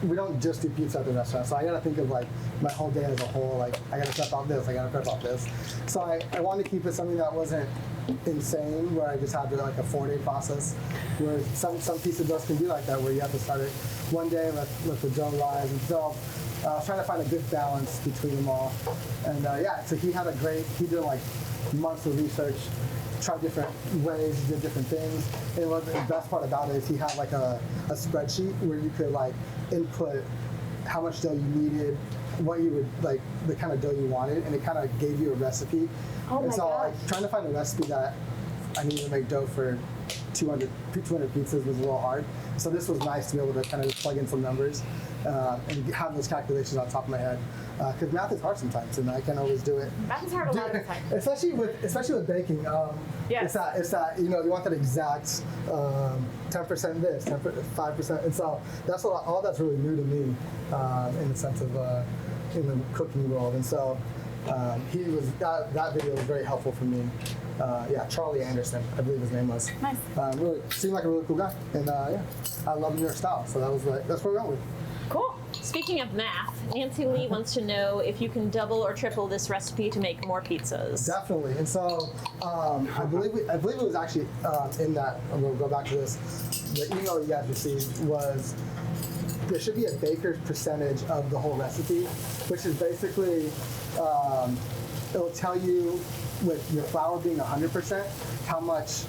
we don't just do pizza at the restaurant, so I gotta think of like my whole day as a whole. Like I gotta prep out this, I gotta prep out this. So I wanted to keep it something that wasn't insane, where I just had to like a 4-day process. Where some pizza doughs can be like that, where you have to start it one day, let the dough rise and develop, I was trying to find a good balance between them all. And so he did like months of research, tried different ways, did different things. And what the best part about it is he had like a spreadsheet where you could like input how much dough you needed, what you would like, the kind of dough you wanted, and it kind of gave you a recipe. Oh my gosh. Like trying to find a recipe that I needed to make dough for 200 pizzas was a little hard. So this was nice to be able to kind of just plug in some numbers and have those calculations on top of my head. Because math is hard sometimes, and I can't always do it. Math is hard a lot of the time. Especially with baking. Yes. It's that you want that exact 10% this, 5%, and so that's all that's really new to me in the sense of in the cooking world. And so that video was very helpful for me. Charlie Anderson, I believe his name was. Nice. Really seemed like a really cool guy, and I love your style, so that's what we went with. Cool. Speaking of math, Nancy Lee wants to know if you can double or triple this recipe to make more pizzas. Definitely, and so I believe it was actually in that. We'll go back to this. The email you guys received was there should be a baker's percentage of the whole recipe, which is basically it'll tell you with your flour being 100% how much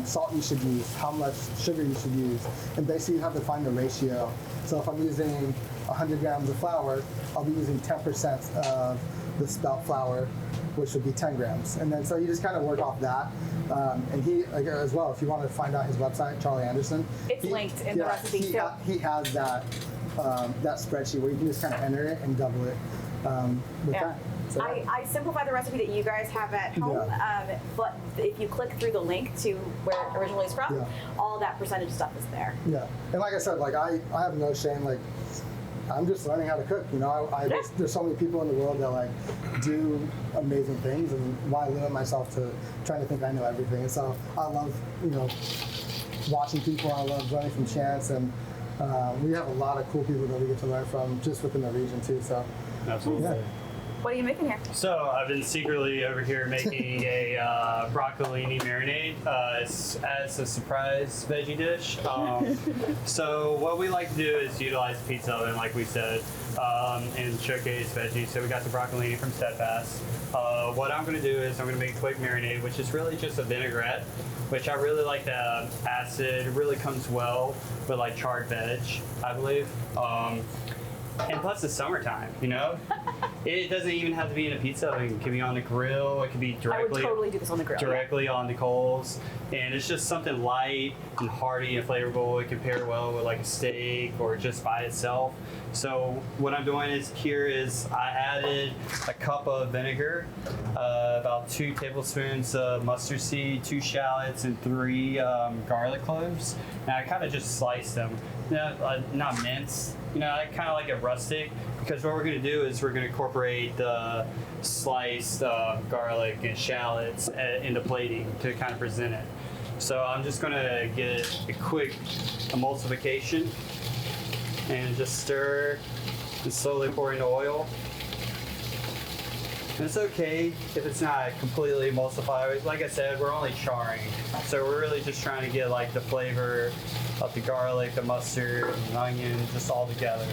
salt you should use, how much sugar you should use, and basically you have to find the ratio. So if I'm using 100 grams of flour, I'll be using 10% of the spelt flour, which would be 10 grams. And then so you just kind of work off that. And he, as well, if you want to find out his website, Charlie Anderson. It's linked in the recipe too. He has that spreadsheet where you can just kind of enter it and double it with that. So I simplify the recipe that you guys have at home, but if you click through the link to where it originally is from, all that percentage stuff is there. Yeah, and like I said, like I have no shame. Like I'm just learning how to cook. There's so many people in the world that like do amazing things, and why limit myself to trying to think I know everything? And so I love watching people. I love learning from Chance, and we have a lot of cool people that we get to learn from just within the region too. So absolutely. Yeah. What are you making here? So I've been secretly over here making a broccolini marinade as a surprise veggie dish. So what we like to do is utilize the pizza oven, like we said, and showcase veggies. So we got the broccolini from Steadfast. What I'm going to do is I'm going to make a quick marinade, which is really just a vinaigrette, which I really like the acid. It really comes well with like charred veg, I believe. And plus it's summertime, It doesn't even have to be in a pizza oven. It can be on the grill. It can be directly. I would totally do this on the grill. Directly on the coals, and it's just something light and hearty and flavorful. It can pair well with like a steak or just by itself. So what I'm doing is I added a cup of vinegar, about 2 tablespoons of mustard seed, 2 shallots, and 3 garlic cloves. And I kind of just sliced them, not minced. I kind of like it rustic, because what we're going to do is we're going to incorporate the sliced garlic and shallots into plating to kind of present it. So I'm just going to get a quick emulsification and just stir and slowly pour into oil. And it's okay if it's not completely emulsified. Like I said, we're only charring. So we're really just trying to get like the flavor of the garlic, the mustard, and the onion, just all together.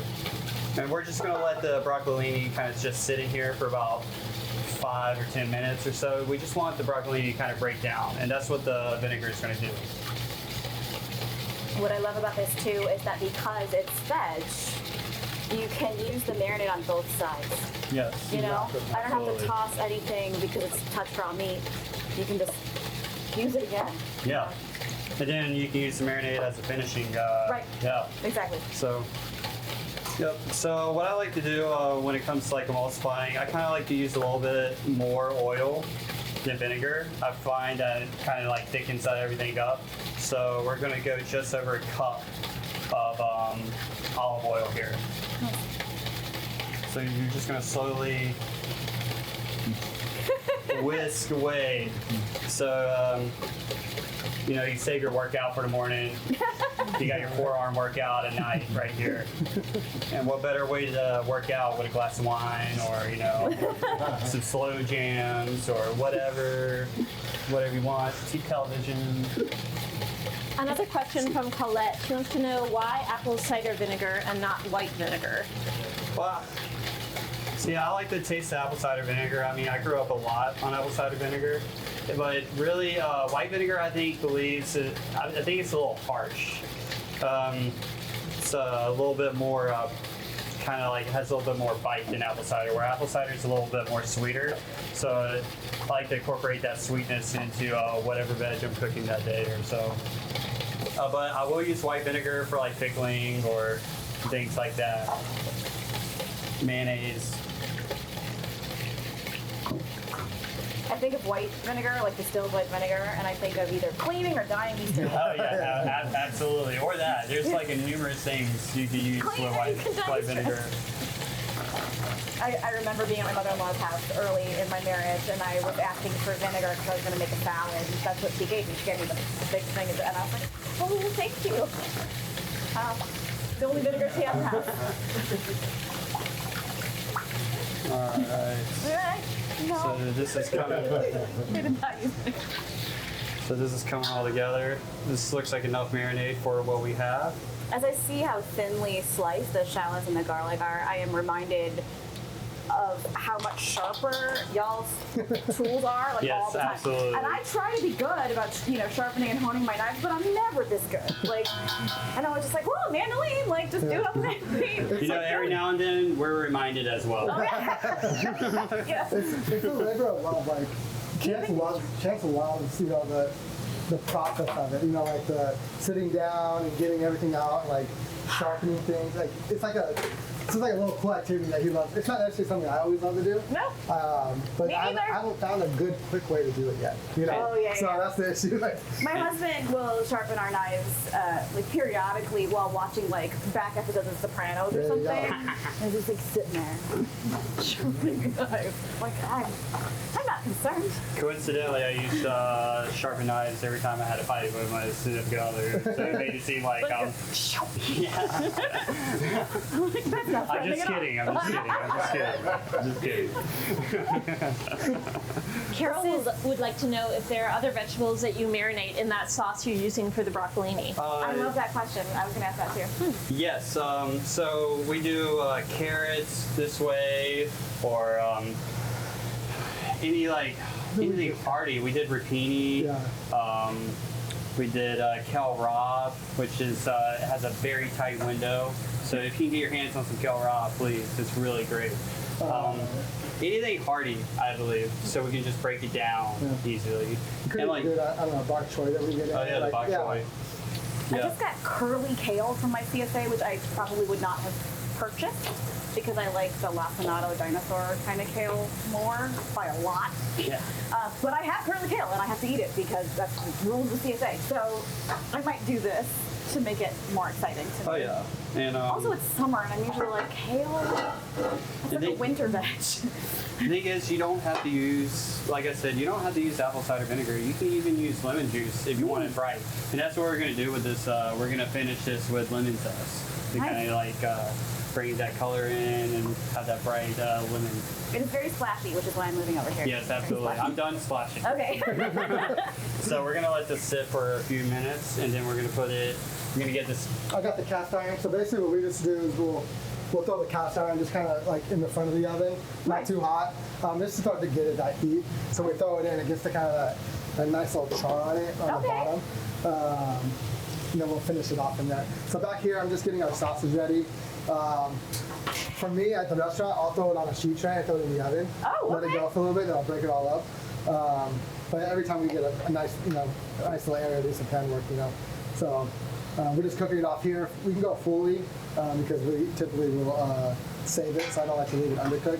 And we're just gonna let the broccolini kind of just sit in here for about 5 or 10 minutes or so. We just want the broccolini to kind of break down, and that's what the vinegar is gonna do. What I love about this too is that because it's veg, you can use the marinade on both sides. Yes. I don't have to toss anything because it's touched raw meat. You can just use it again. Yeah. And then you can use the marinade as a finishing. Right. Yeah. Exactly. So, yep. So what I like to do when it comes to like emulsifying, I kind of like to use a little bit more oil than vinegar. I find that it kind of like thickens everything up. So we're going to go just over a cup of olive oil here. So you're just going to slowly whisk away. So, you save your workout for the morning. You got your forearm workout at night right here. And what better way to work out with a glass of wine or, you know, some slow jams or whatever you want. See television. Another question from Colette. She wants to know why apple cider vinegar and not white vinegar. Well, see, I like the taste of apple cider vinegar. I mean, I grew up a lot on apple cider vinegar, but really, white vinegar, I think I think it's a little harsh. It's a little bit more, kind of like has a little bit more bite than apple cider, where apple cider is a little bit more sweeter. So I like to incorporate that sweetness into whatever veg I'm cooking that day or so. But I will use white vinegar for like pickling or things like that. Mayonnaise. I think of white vinegar, like distilled white vinegar, and I think of either cleaning or dyeing these two. Oh yeah, absolutely. Or that. There's like numerous things you can use with white vinegar. I remember being at my mother-in-law's house early in my marriage, and I was asking for vinegar because I was going to make a salad, and that's what she gave me. She gave me the big thing, and I was like, oh, thank you. The only vinegar she had in the house. Alright. No. So this is coming. We did not use vinegar. So this is coming all together. This looks like enough marinade for what we have. As I see how thinly sliced the shallots and the garlic are, I am reminded of how much sharper y'all's tools are, like Yes, all the time. absolutely. And I try to be good about, you know, sharpening and honing my knives, but I'm never this good. Like, and I was just like, well, mandolin, like, just do it on the mandolin. You know, every now and then we're reminded as well. Oh, yeah. Yeah. It's a labor of love. Like, Chance loves, you know, the process of it. You know, like the sitting down and getting everything out, and, like sharpening things. Like it's like a little cool activity that he loves. It's not necessarily something I always love to do. No. But Me I either. haven't found a good, quick way to do it yet. You know? Oh, yeah, So yeah. that's the issue. Like, My husband will sharpen our knives like periodically while watching like back episodes of Sopranos or There you something. go. And just like sitting there, sharpening a knife. Like I'm not concerned. Coincidentally, I used sharpened knives every time I had a fight with my significant other. So it made it seem like I'm. Yeah. That's not I'm just kidding. I'm just kidding. Carol would like to know if there are other vegetables that you marinate in that sauce you're using for the broccolini. I love that question. I was gonna ask that too. Yes. So we do carrots this way, or anything hearty. We did rapini. Yeah. We did Kel Rob, which is has a very tight window. So if you can get your hands on some Kel Rob, please, it's really great. Anything hearty, I believe, so we can just break it down easily. Pretty good. I don't know, bok choy that we get. Oh yeah, the bok choy. I just got curly kale from my CSA, which I probably would not have purchased because I like the lacinato dinosaur kind of kale more by a lot. Yeah. But I have curly kale and I have to eat it because that's the rules of CSA. So I might do this to make it more exciting to me. Oh yeah. And Also, it's summer and I'm usually like, kale, it's like a winter veg. the thing is, you don't have to use, like I said, you don't have to use apple cider vinegar. You can even use lemon juice if you want it bright. And that's what we're going to do with this. We're going to finish this with lemon zest to Nice. kind of like bring that color in and have that bright lemon. It is very splashy, which is why I'm moving over here. Yes, absolutely. Very splashy. I'm done splashing. Okay. So we're going to let this sit for a few minutes, and then we're going to put it, we're going to get this. I got the cast iron. So basically, what we just do is we'll throw the cast iron just kind of like in the front of the oven, not too hot, just to start to get it that heat. So we throw it in, it gets the kind of a nice little char on it on the bottom. And then we'll finish it off from there. So back here, I'm just getting our sausage ready. For me, at the restaurant, I'll throw it on a sheet tray and throw it in the oven. Oh, Let it okay. go for a little bit, then I'll break it all up. But every time we get a nice, a nice little area, there's some pan work, So we're just cooking it off here. We can go fully because we typically will save it, so I don't like to leave it undercooked.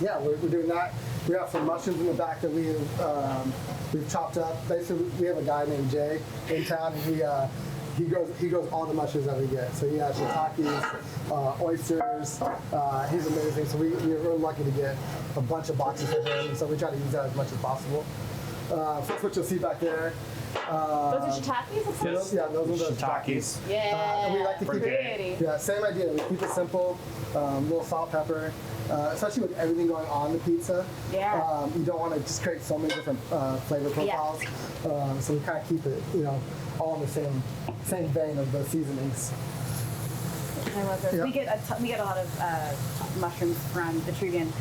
Yeah, we're doing that. We have some mushrooms in the back that we've chopped up. Basically, we have a guy named Jay in town, and he grows all the mushrooms that we get. So he has shiitakes, oysters. He's amazing. So we're really lucky to get a bunch of boxes for him. So we try to use that as much as possible. So that's what you'll see back there. Those are shiitakes, of course? Those are the Shiitakes. Yeah. And we like to keep pretty. it. Same idea. We keep it simple. Little salt, pepper. Especially with everything going on the pizza. Yeah. You don't want to just create so many different flavor profiles. So we kind of keep it, all in the same vein of the seasonings. I love those. Yep. We get a lot of mushrooms from Vitruvian.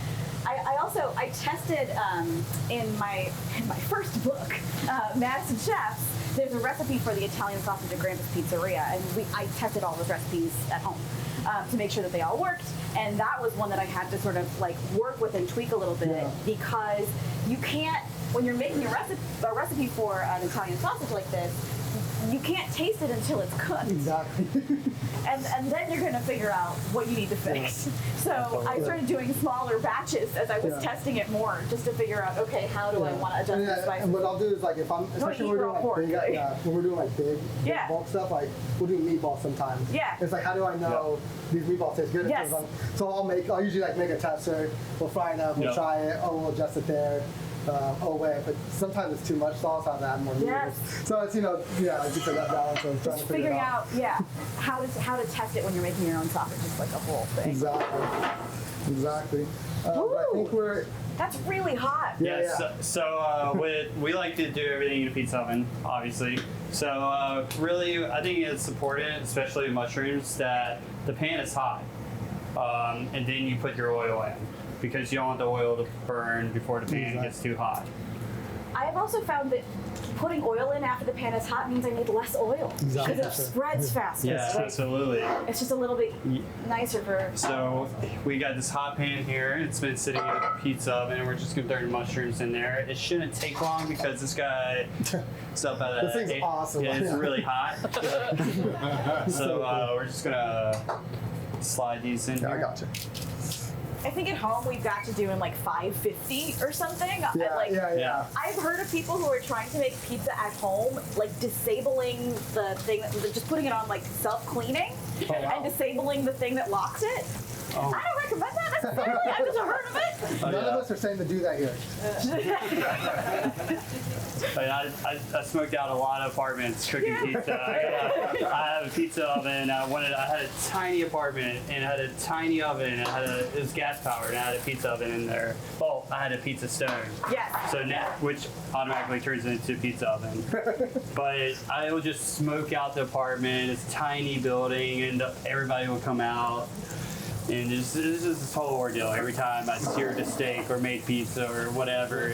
I tested in my first book, Madison Chefs. There's a recipe for the Italian sausage at Grandpa's Pizzeria, and I tested all those recipes at home to make sure that they all worked. And that was one that I had to sort of like work with and tweak a little bit because you can't, when you're making a recipe for an Italian sausage like this, you can't taste it until it's cooked. Exactly. And then you're going to figure out what you need to fix. So I started doing smaller batches as I was testing it more, just to figure out, okay, how do I want to adjust the spices? And what I'll do is like if I'm, especially when we're doing like big bulk stuff, like we'll do meatballs sometimes. Yeah. It's like how do I know these meatballs taste good? Yes. So I'll usually like make a tester. We'll fry it up. We'll try it. We'll adjust it there. But sometimes it's too much sauce. I'll add more meat. Yes. So it's like you said, that balance of trying to figure Figuring it out. how to test it when you're making your own sausage is like a whole thing. Exactly. But I think we're. That's really hot. So we like to do everything in a pizza oven, obviously. So really, I think it's important, especially mushrooms, that the pan is hot, and then you put your oil in, because you don't want the oil to burn before the pan gets too hot. I have also found that putting oil in after the pan is hot means I need less oil. Exactly. Because it spreads faster. Yeah, absolutely. It's just a little bit nicer for... So we got this hot pan here. It's been sitting in a pizza oven, and we're just gonna throw mushrooms in there. It shouldn't take long because this guy is up at This thing's awesome. Yeah, it's really hot. So we're just gonna slide these in here. I got you. I think at home we've got to do in like 550 or something. Yeah. I've heard of people who are trying to make pizza at home, like disabling the thing, just putting it on like self-cleaning and disabling the thing that locks it. I don't recommend that necessarily. I've just heard of it. None of us are saying to do that here. I smoked out a lot of apartments cooking pizza. I have a pizza oven. I had a tiny apartment, and I had a tiny oven. And it was gas powered, and I had a pizza oven in there. Well, I had a pizza stone. Yes. So now, which automatically turns into a pizza oven. But I would just smoke out the apartment. It's a tiny building, and everybody would come out. And it's just this whole ordeal every time I seared a steak or made pizza or whatever.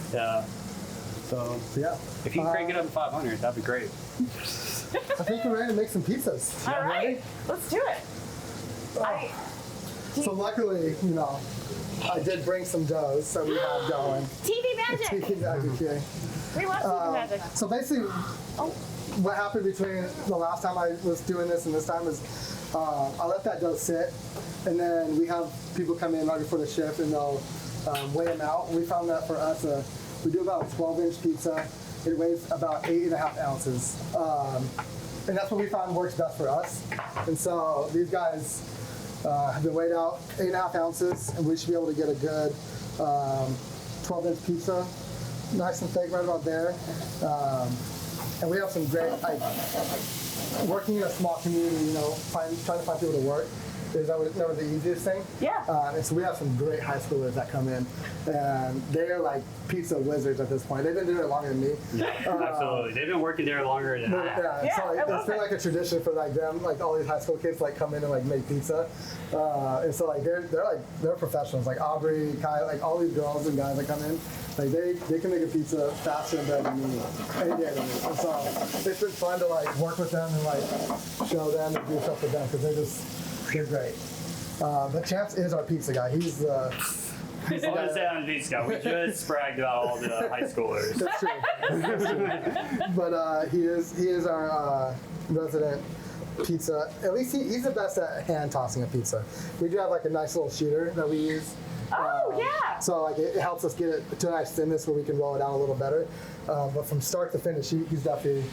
So if you can crank it up to 500, that'd be great. I think we're ready to make some pizzas. All right, let's do it. So luckily, I did bring some doughs, so we have going. TV magic. TV magic. We love TV magic. So basically, what happened between the last time I was doing this and this time is I let that dough sit, and then we have people come in right before the shift, and they'll weigh them out. We found that for us, we do about a 12-inch pizza. It weighs about 8.5 ounces. And that's what we found works best for us. And so these guys have been weighed out 8.5 ounces, and we should be able to get a good 12-inch pizza, nice and thick right about there. And we have some great, working in a small community, trying to find people to work is never the easiest thing. Yeah. And so we have some great high schoolers that come in, and they're like pizza wizards at this point. They've been doing it longer than me. Yeah, absolutely. They've been working there longer than I have. So it's been like a tradition for them, like all these high school kids come in and make pizza. And so they're professionals, like Aubrey, Kyle, all these girls and guys that come in. They can make a pizza faster and better than me, any day than me. And so it's been fun to work with them and show them and do stuff with them because they're great. But Champs is our pizza guy. He's the I'm gonna say I'm the pizza guy. We just bragged about all the high schoolers. That's true. But he is our resident pizza. At least he's the best at hand tossing a pizza. We do have a nice little shooter that we use. So it helps us get it to a nice thinness where we can roll it out a little better. But from start to finish, he's definitely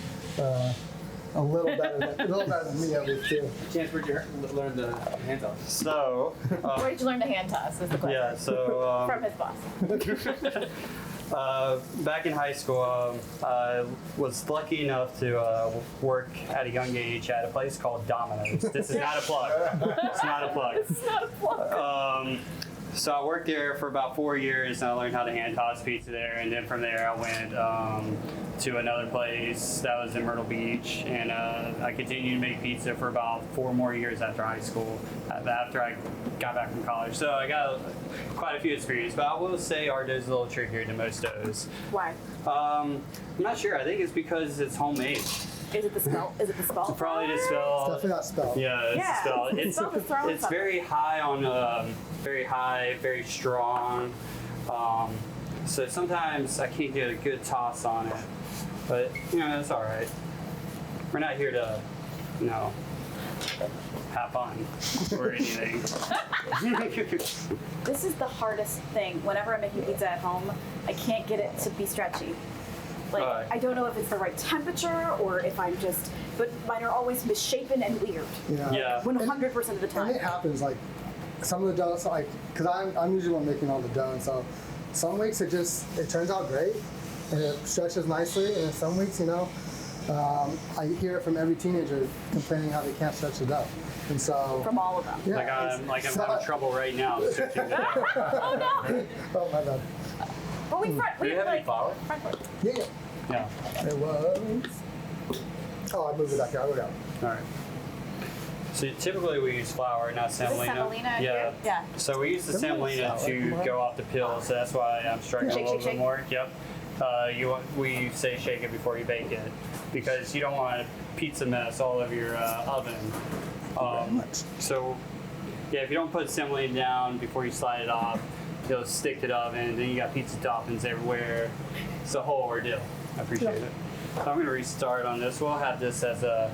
a little better than me at least too. Chance, where'd you learn the hand toss? So Where did you learn to hand toss? Is the question. yeah, so From his boss. Back in high school, I was lucky enough to work at a young age at a place called Domino's. This is not a plug. It's not a plug. It's not a plug. So I worked there for about 4 years, and I learned how to hand toss pizza there. And then from there, I went to another place that was in Myrtle Beach, and I continued to make pizza for about 4 more years after high school, after I got back from college. So I got quite a few experience, but I will say our dough's a little trickier than most doughs. Why? I'm not sure. I think it's because it's homemade. Is it the spell? Is it the spell? Probably the spell. It's definitely not spelled. Yeah, it's Yeah. the spell. The spell is throwing It's something. very high on, very high, very strong. So sometimes I can't get a good toss on it, but you know that's all right. We're not here to, you know, have fun or anything. This is the hardest thing. Whenever I'm making pizza at home, I can't get it to be stretchy. Like, Right. I don't know if it's the right temperature or if I'm just, but mine are always misshapen and weird. Yeah. 100% of the And time. it happens, like, some of the dough, so like, because I'm usually one making all the dough, and so some weeks it turns out great, and it stretches nicely, and then some weeks, you know, I hear it from every teenager complaining how they can't stretch the dough. And so, From all of them. yeah, Like I'm so- having trouble right now. Stretching the dough. Oh no! Oh, my bad. But we Do you have any flour? front foot. Yeah, yeah. Yeah. It was. Oh, I moved it back here. I wrote it out. All right. So typically we use flour, not semolina. semolina Yeah. here? Yeah. So we use the semolina to go off the pill, so that's why I'm struggling Shake, a little shake, bit shake. more. Yep. We say shake it before you bake it because you don't want a pizza mess all over your oven. So yeah, if you don't put semolina down before you slide it off, it'll stick to the oven. Then you got pizza toppings everywhere. It's a whole ordeal. I appreciate it. So I'm gonna restart on this. We'll have this as a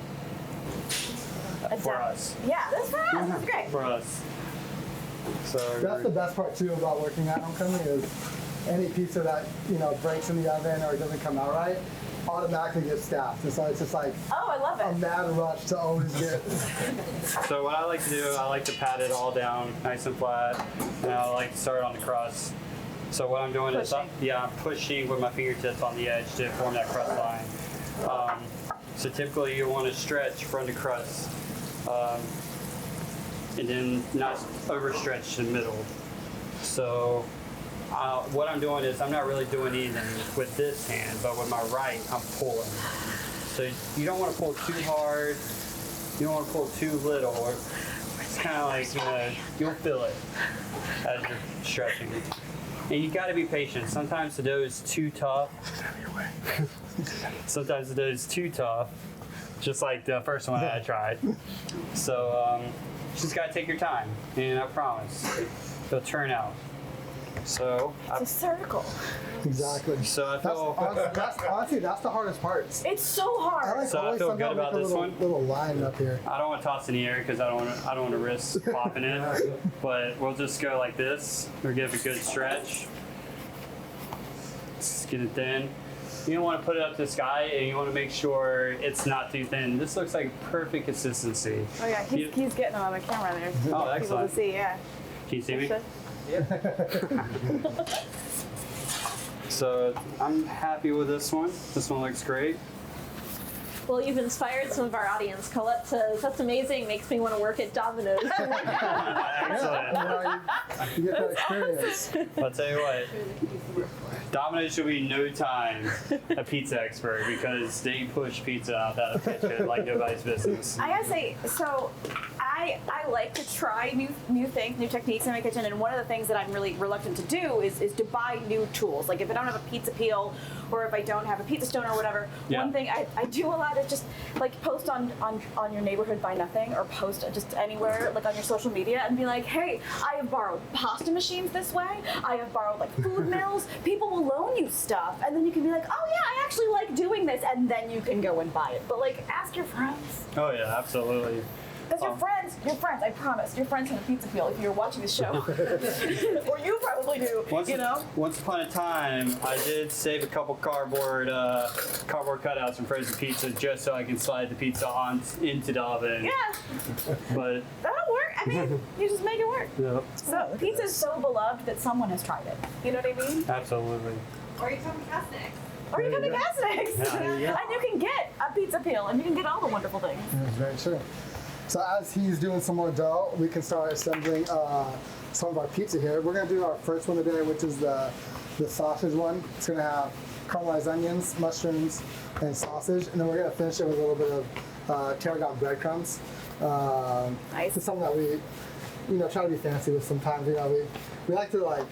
for us. Yeah, that's for us. That's great. For us. So That's the best part too about working at homecoming is any pizza that, you know, breaks in the oven or doesn't come out right automatically gets staffed. And so it's just like Oh, I love a it. mad rush to always get. So what I like to do, I like to pat it all down nice and flat, and I like to start on the crust. So what I'm doing is, I'm pushing with my fingertips on the edge to form that crust line. So typically you want to stretch from the crust, and then not overstretch the middle. So what I'm doing is I'm not really doing anything with this hand, but with my right, I'm pulling. So you don't want to pull too hard. You don't want to pull too little. It's kind of like, you know, you'll feel it as you're stretching. And you got to be patient. Sometimes the dough is too tough. Sometimes the dough is too tough, just like the first one I tried. So you just got to take your time, and I promise it'll turn out. So It's a circle. Exactly. So I That's, feel honestly, that's the hardest part. It's so hard. I like So I always feel somehow good about make a this little, one. little line up here. I don't want to toss in the air because I don't want to risk popping it. But we'll just go like this. We'll give it a good stretch. Just get it thin. You don't want to put it up to the sky, and you want to make sure it's not too thin. This looks like perfect consistency. Oh yeah, he's getting it on the camera there. Oh, People excellent. to see, yeah. Can you see me? Should- So I'm happy with this one. This one looks great. Well, you've inspired some of our audience. Colette says, that's amazing, makes me want to work at Domino's. Excellent. You know, you get that experience. I'll tell you what. Domino's should be no time a pizza expert because they push pizza out of the kitchen like nobody's business. I gotta say, so I like to try new things, new techniques in my kitchen, and one of the things that I'm really reluctant to do is to buy new tools. Like if I don't have a pizza peel or if I don't have a pizza stone or whatever, Yeah. one thing I do a lot is just like post on your neighborhood buy nothing or post just anywhere like on your social media and be like, hey, I have borrowed pasta machines this way, I have borrowed like food mills, people will loan you stuff, and then you can be like, oh yeah, I actually like doing this, and then you can go and buy it. But like ask your friends. Oh yeah, absolutely. Because your friends, I promise, your friends have a pizza peel if you're watching the show. Or you probably do, you know? Once upon a time, I did save a couple cardboard cutouts from frozen pizza just so I can slide the pizza into the oven. Yeah, But that'll work. I mean, you just make it work. yeah, So pizza is so beloved that someone has tried it. You know what I mean? absolutely. Or you come cast next. Or you come to Casnick's. there you go. And you can get a pizza peel, and you can get all the wonderful things. That's very true. So as he's doing some more dough, we can start assembling some of our pizza here. We're gonna do our first one today, which is the sausage one. It's gonna have caramelized onions, mushrooms, and sausage, and then we're gonna finish it with a little bit of tarragon breadcrumbs. Nice. It's something that we, try to be fancy with sometimes. We like to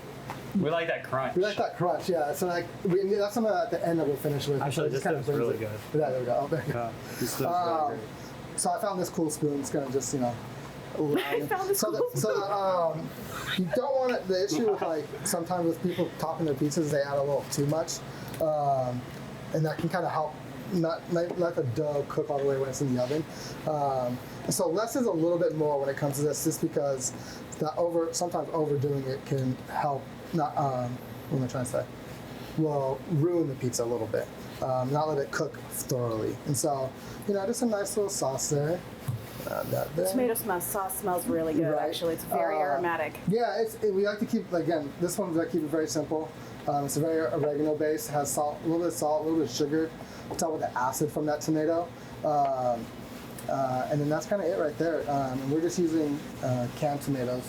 We like that crunch. we like that crunch, yeah. So that's something at the end that we'll finish with. Actually, So it this kind of stuff's brings really it- good. Yeah, there we go. Oh, there you go. Yeah, this stuff's really great. So I found this cool spoon. It's gonna just, I found this cool So you don't want it. The issue with sometimes with people topping their pizzas, they add a little too much, and that can kind of help not let the dough cook all the way when it's in the oven. So less is a little bit more when it comes to this, just because sometimes overdoing it can help. Not what am I trying to say? Will ruin the pizza a little bit. Not let it cook thoroughly. And so, just a nice little sauce there. That there. Tomato sauce smells really good, Right. actually. It's very aromatic. Yeah, we like to keep, again, this one we like to keep it very simple. It's a very oregano base. It has salt, a little bit of salt, a little bit of sugar. It's all with the acid from that tomato. And then that's kind of it right there. And we're just using canned tomatoes,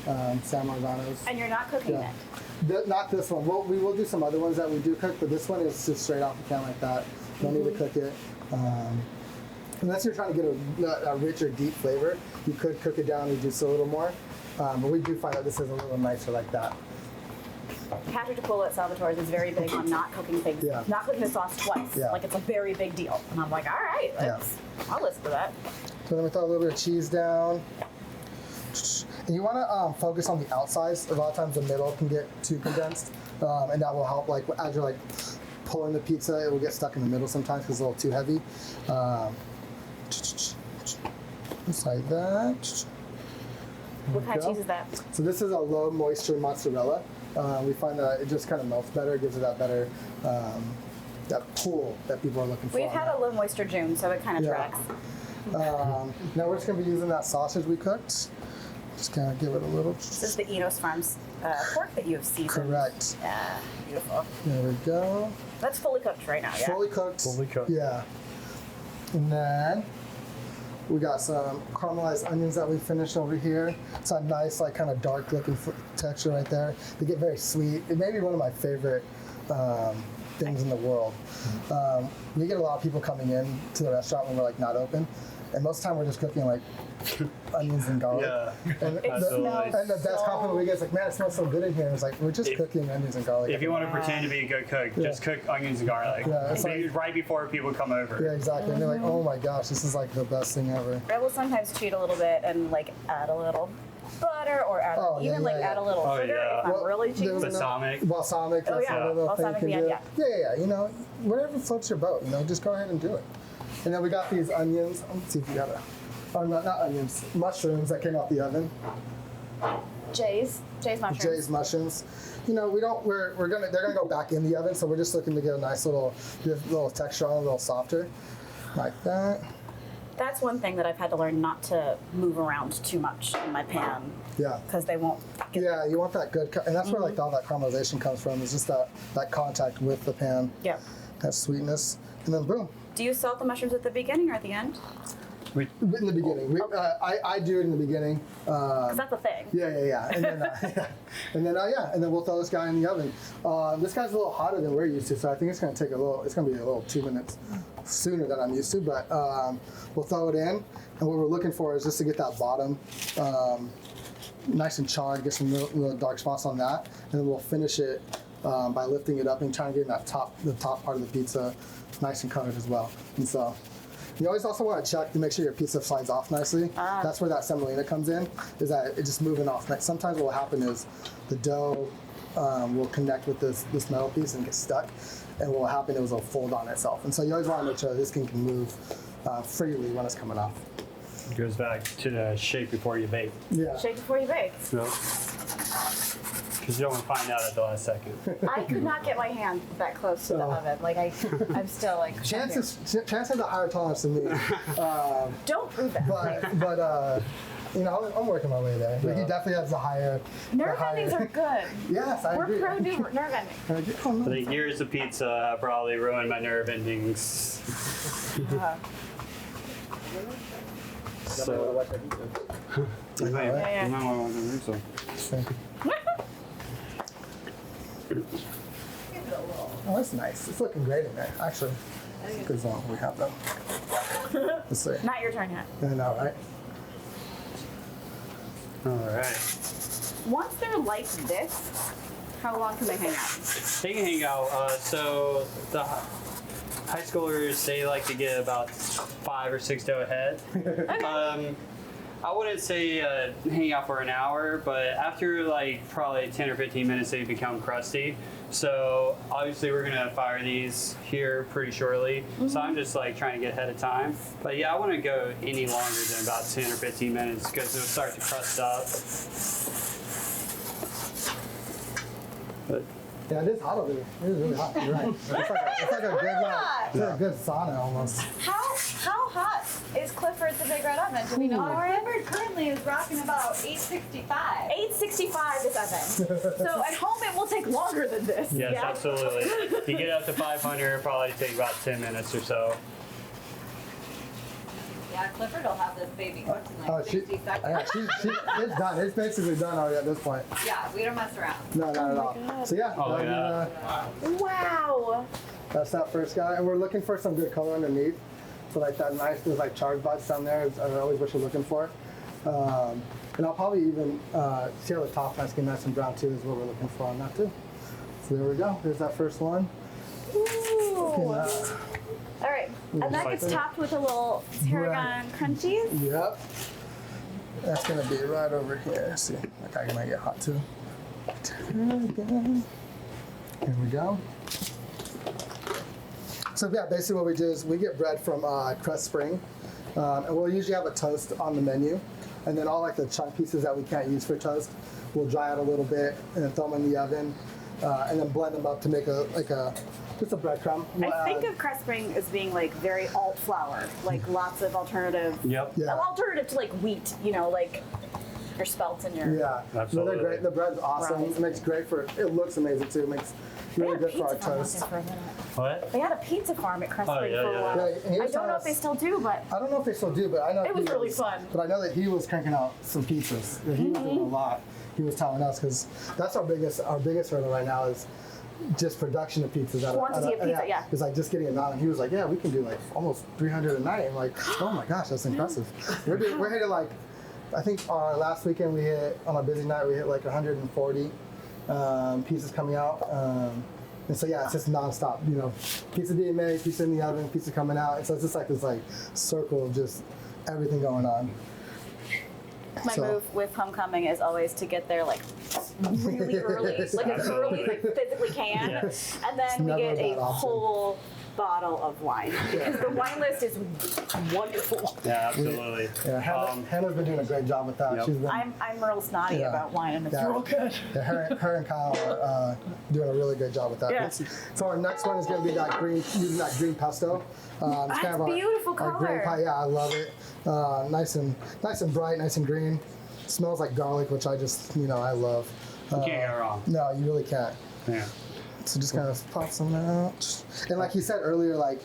San Marzanos. And you're not cooking Yeah. it. Not this one. We will do some other ones that we do cook, but this one is just straight off the can like that. No need to cook it. Unless you're trying to get a richer, deep flavor, you could cook it down and reduce it a little more. But we do find that this is a little nicer like that. Patrick DiPolo at Salvatore's is very big on not cooking things, Yeah. not cooking the sauce twice. Yeah. Like it's a very big deal. And I'm like, all right, I'll listen to that. So then we throw a little bit of cheese down. And you want to focus on the outsides. A lot of times the middle can get too condensed, and that will help. As you're pulling the pizza, it will get stuck in the middle sometimes because it's a little too heavy. Just like that. What kind of go. cheese is that? So this is a low moisture mozzarella. We find that it just kind of melts better, gives it that better, that pull that people are looking for. We've had a low moisture June, so it kind of Yeah. tracks. Now we're just going to be using that sausage we cooked. Just kind of give it a little. This is the Enos Farms pork that you have seasoned. Correct. Yeah, beautiful. There we go. That's fully cooked right now, yeah? Fully cooked. Fully cooked. Yeah. And then we got some caramelized onions that we finished over here. It's a nice, kind of dark looking texture right there. They get very sweet. It may be one of my favorite things in the world. We get a lot of people coming in to the restaurant when we're not open. And most of the time we're just cooking onions and garlic. Yeah. And Absolutely. the best compliment we get is man, it smells so good in here. It's we're just cooking onions and garlic. If you want to pretend to be a good cook, just cook onions and garlic. Yeah, it's Maybe right before people come over. Yeah, exactly. And they're like, oh my gosh, this is the best thing ever. I will sometimes cheat a little bit and add a little butter or add add a little Oh, sugar yeah. if I'm really cheating. Balsamic. Balsamic, that's yeah. another little thing Balsamic, you can yeah, do. Yeah. Whatever floats your boat, just go ahead and do it. And then we got these onions. Let's see if you got not onions, mushrooms that came out the oven. Jay's mushrooms. Jay's mushrooms. They're gonna go back in the oven, so we're just looking to get a nice little texture on, a little softer, like that. That's one thing that I've had to learn not to move around too much in my pan Yeah. because they won't get Yeah, you want that good, and that's where all that caramelization comes from. Is just that contact with the pan, Yeah. that sweetness, and then boom. Do you salt the mushrooms at the beginning or at the end? In the beginning, I do it in the beginning. Because that's a thing. Yeah. And then we'll throw this guy in the oven. This guy's a little hotter than we're used to, so I think it's gonna be a little 2 minutes sooner than I'm used to. But we'll throw it in, and what we're looking for is just to get that bottom nice and charred, get some little dark spots on that, and then we'll finish it by lifting it up and trying to get the top part of the pizza nice and covered as well. And so. You always also want to check to make sure your pizza slides off nicely. That's where that semolina comes in, is that it's just moving off. Sometimes what will happen is the dough will connect with this metal piece and get stuck, and what will happen is it'll fold on itself. And so you always want to make sure this can move freely when it's coming off. It goes back to the shake before you bake. Yeah. Shake before you bake. Because you don't want to find out at the last second. I could not get my hand that close to the oven. I'm still Chance has a higher tolerance than me. Don't prove that. But I'm working my way there. But he definitely has the higher. Nerve endings are good. Yes, I agree. We're pro nerve endings. I think years of pizza probably ruined my nerve endings. So, you might want to move some. Oh, that's nice. It's looking great in there. Actually, it's a good zone we have though. Let's see. Not your turn yet. I know, right? All right. Once they're like this, how long can they hang out? They can hang out. So the high schoolers, they like to get about 5 or 6 dough ahead. I wouldn't say hang out for an hour, but after like probably 10 or 15 minutes, they become crusty. So obviously we're gonna fire these here pretty shortly. So I'm just like trying to get ahead of time. But yeah, I wouldn't go any longer than about 10 or 15 minutes because it'll start to crust up. But Yeah, it is hot over here. It is really hot. You're right. It's like a good sauna almost. How hot is Clifford's the Big Red Oven? Do we know? Clifford currently is rocking about 865. 865 this oven. So at home it will take longer than this. yes, yeah? absolutely. You get up to 500, it'll probably take about 10 minutes or so. Yeah, Clifford will have this baby cooked in like 60 seconds. It's done. It's basically done already at this point. Yeah, we don't mess around. No, not at all. So yeah, Oh, Wow. that's that first guy. And we're looking for some good color underneath. So like that nice, there's like charge spots down there is always what you're looking for. And I'll probably even see how the top nice, get nice and brown too is what we're looking for on that too. So there we go. There's that first one. Ooh. All right, and that gets topped with a little tarragon crunchies. Yep. That's gonna be right over here. See, like I might get hot too. Tarragon. Here we go. So yeah, basically what we do is we get bread from Crest Spring, and we'll usually have a toast on the menu, and then all like the chunk pieces that we can't use for toast, we'll dry out a little bit and then throw them in the oven, and then blend them up to make just a breadcrumb. I think of Crest Spring as being like very alt flour, like lots of alternative. Yep. Yeah. Alternative to like wheat, like your spelt and your. Yeah, Absolutely. No, they're great. The bread's awesome. Right. It makes great for. It looks amazing too. It makes really good for our toast. For a minute. What? They had a pizza farm at Crest Oh, Spring yeah, for a yeah, while. yeah. And he I was don't know telling if they us- still do, but I don't know if they still do, but I know It was really fun. But I know that he was cranking out some pizzas. That he was doing a lot. He was telling us because that's our biggest hurdle right now is just production of pizzas. Quantity of pizza, yeah. It's like just getting it on. And he was like, yeah, we can do like almost 300 a night. I'm like, oh my gosh, that's impressive. We're hitting like, I think last weekend we hit, on a busy night, we hit like 140 pieces coming out. And so yeah, it's just nonstop, pizza being made, pizza in the oven, pizza coming out. And so it's just like this circle of just everything going on. my move with homecoming is always to get there like really early, like as early as I physically can, Yes. and then we never get a a bad option. whole bottle of wine because the wine list is wonderful. Yeah, absolutely. Yeah, Hannah's been doing a great job with that. Yep. She's been, I'm real snotty Yeah. about wine, and it's Yeah. real good. yeah, her and Kyle are doing a really good job with that. Yeah. So our next one is going to be that using that green pesto. It's That's beautiful our green color. pie. Yeah, I love it. Nice and bright, nice and green. Smells like garlic, which I just I love. You can't go wrong. No, you really can't. Yeah. So just kind of pop some out. And like you said earlier, like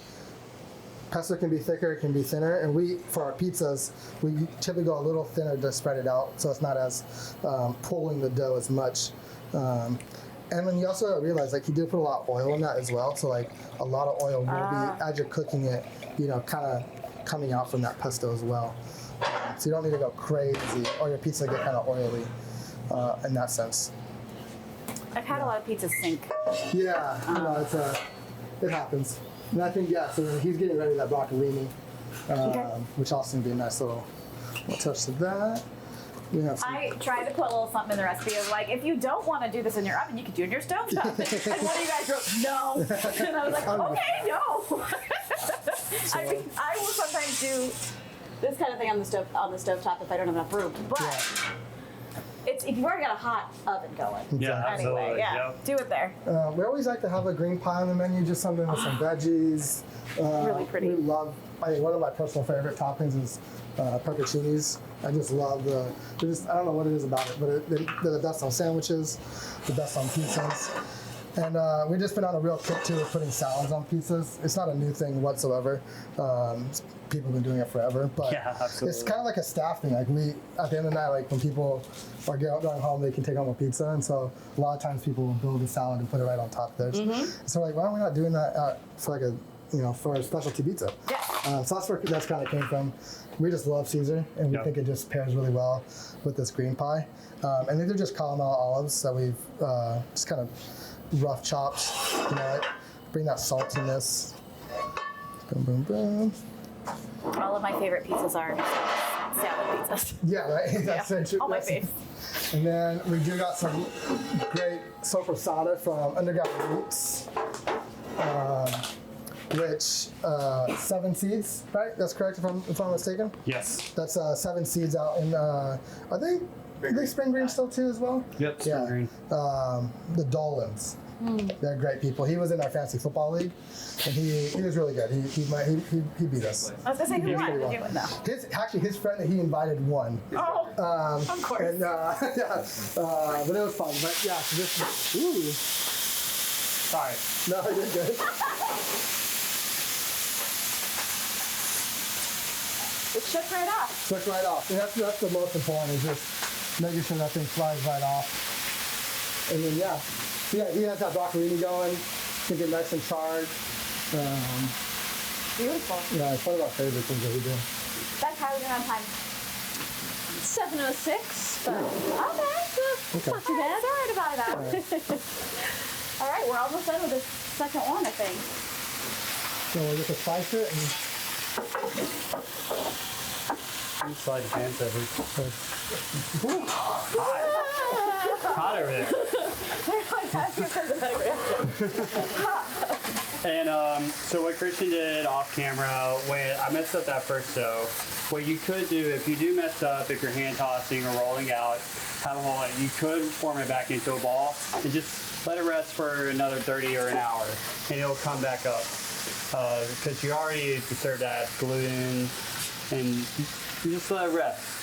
pesto can be thicker, it can be thinner, and for our pizzas, we typically go a little thinner to spread it out, so it's not as pulling the dough as much. And then you also realize like he did put a lot of oil in that as well, so like a lot of oil will be as you're cooking it, kind of coming out from that pesto as well. So you don't need to go crazy, or your pizza get kind of oily in that sense. I've had a lot of pizzas sink. Yeah, it happens. And I think, so he's getting ready that broccolini, which also be a nice little touch of that. We have some, I tried to put a little something in the recipe of like, if you don't want to do this in your oven, you can do it in your stovetop. And one of you guys wrote no, and I was like, okay, no. I mean, I will sometimes do this kind of thing on the stovetop if I don't have enough room, but If you've already got a hot oven going. Yeah, absolutely. Anyway, yeah, Yep. do it there. We always like to have a green pie on the menu, just something with some veggies. Really pretty. We love, one of my personal favorite toppings is pepperoncinis. I just love I don't know what it is about it, but they're the best on sandwiches, the best on pizzas. And we've just been on a real kick too with putting salads on pizzas. It's not a new thing whatsoever. People have been doing it forever, but Yeah, absolutely. it's kind of like a staff thing. Like at the end of the night, like when people are going home, they can take home a pizza, and so a lot of times people will build a salad and put it right on top of theirs. So like, why are we not doing that for like for a specialty pizza? Yeah. So that's where that's kind of came from. We just love Caesar, and we Yep. think it just pairs really well with this green pie. And these are just caramel olives that we've just kind of rough chopped, bring that saltiness. Boom, boom, boom. All of my favorite pizzas are salad pizzas. Yeah, right. That's it. All my faves. And then we do got some great sopressata from Underground Roots, which 7 seeds, right? That's correct if I'm not mistaken. Yes. That's 7 seeds out in are they spring green still too as well? Yep. Spring green. The Dolans. They're great people. He was in our fantasy football league, and he was really good. He beat us. I was gonna say, who won? Pretty well. Who won though? His friend that he invited won. Oh, of course. And yeah, but it was fun. But yeah, so this. Ooh. Sorry. No, you're good. It shook right off. Took right off. And that's the most important, is just making sure that thing flies right off. And then yeah, he has that broccolini going. Can get nice and charred. Beautiful. Yeah, it's one of our favorite things that we do. That's how we're gonna have time. 7:06, but Okay. not too bad. Sorry about that. All right, we're almost done with the second one, I think. So we'll just spice it and You slide the pants over. Hot over there. And so what Christian did off camera, when I messed up that first dough, what you could do if you do mess up, if you're hand tossing or rolling out, have a hole in it, you could form it back into a ball and just let it rest for another 30 or an hour, and it'll come back up. Because you already disturbed that gluten, and you just let it rest.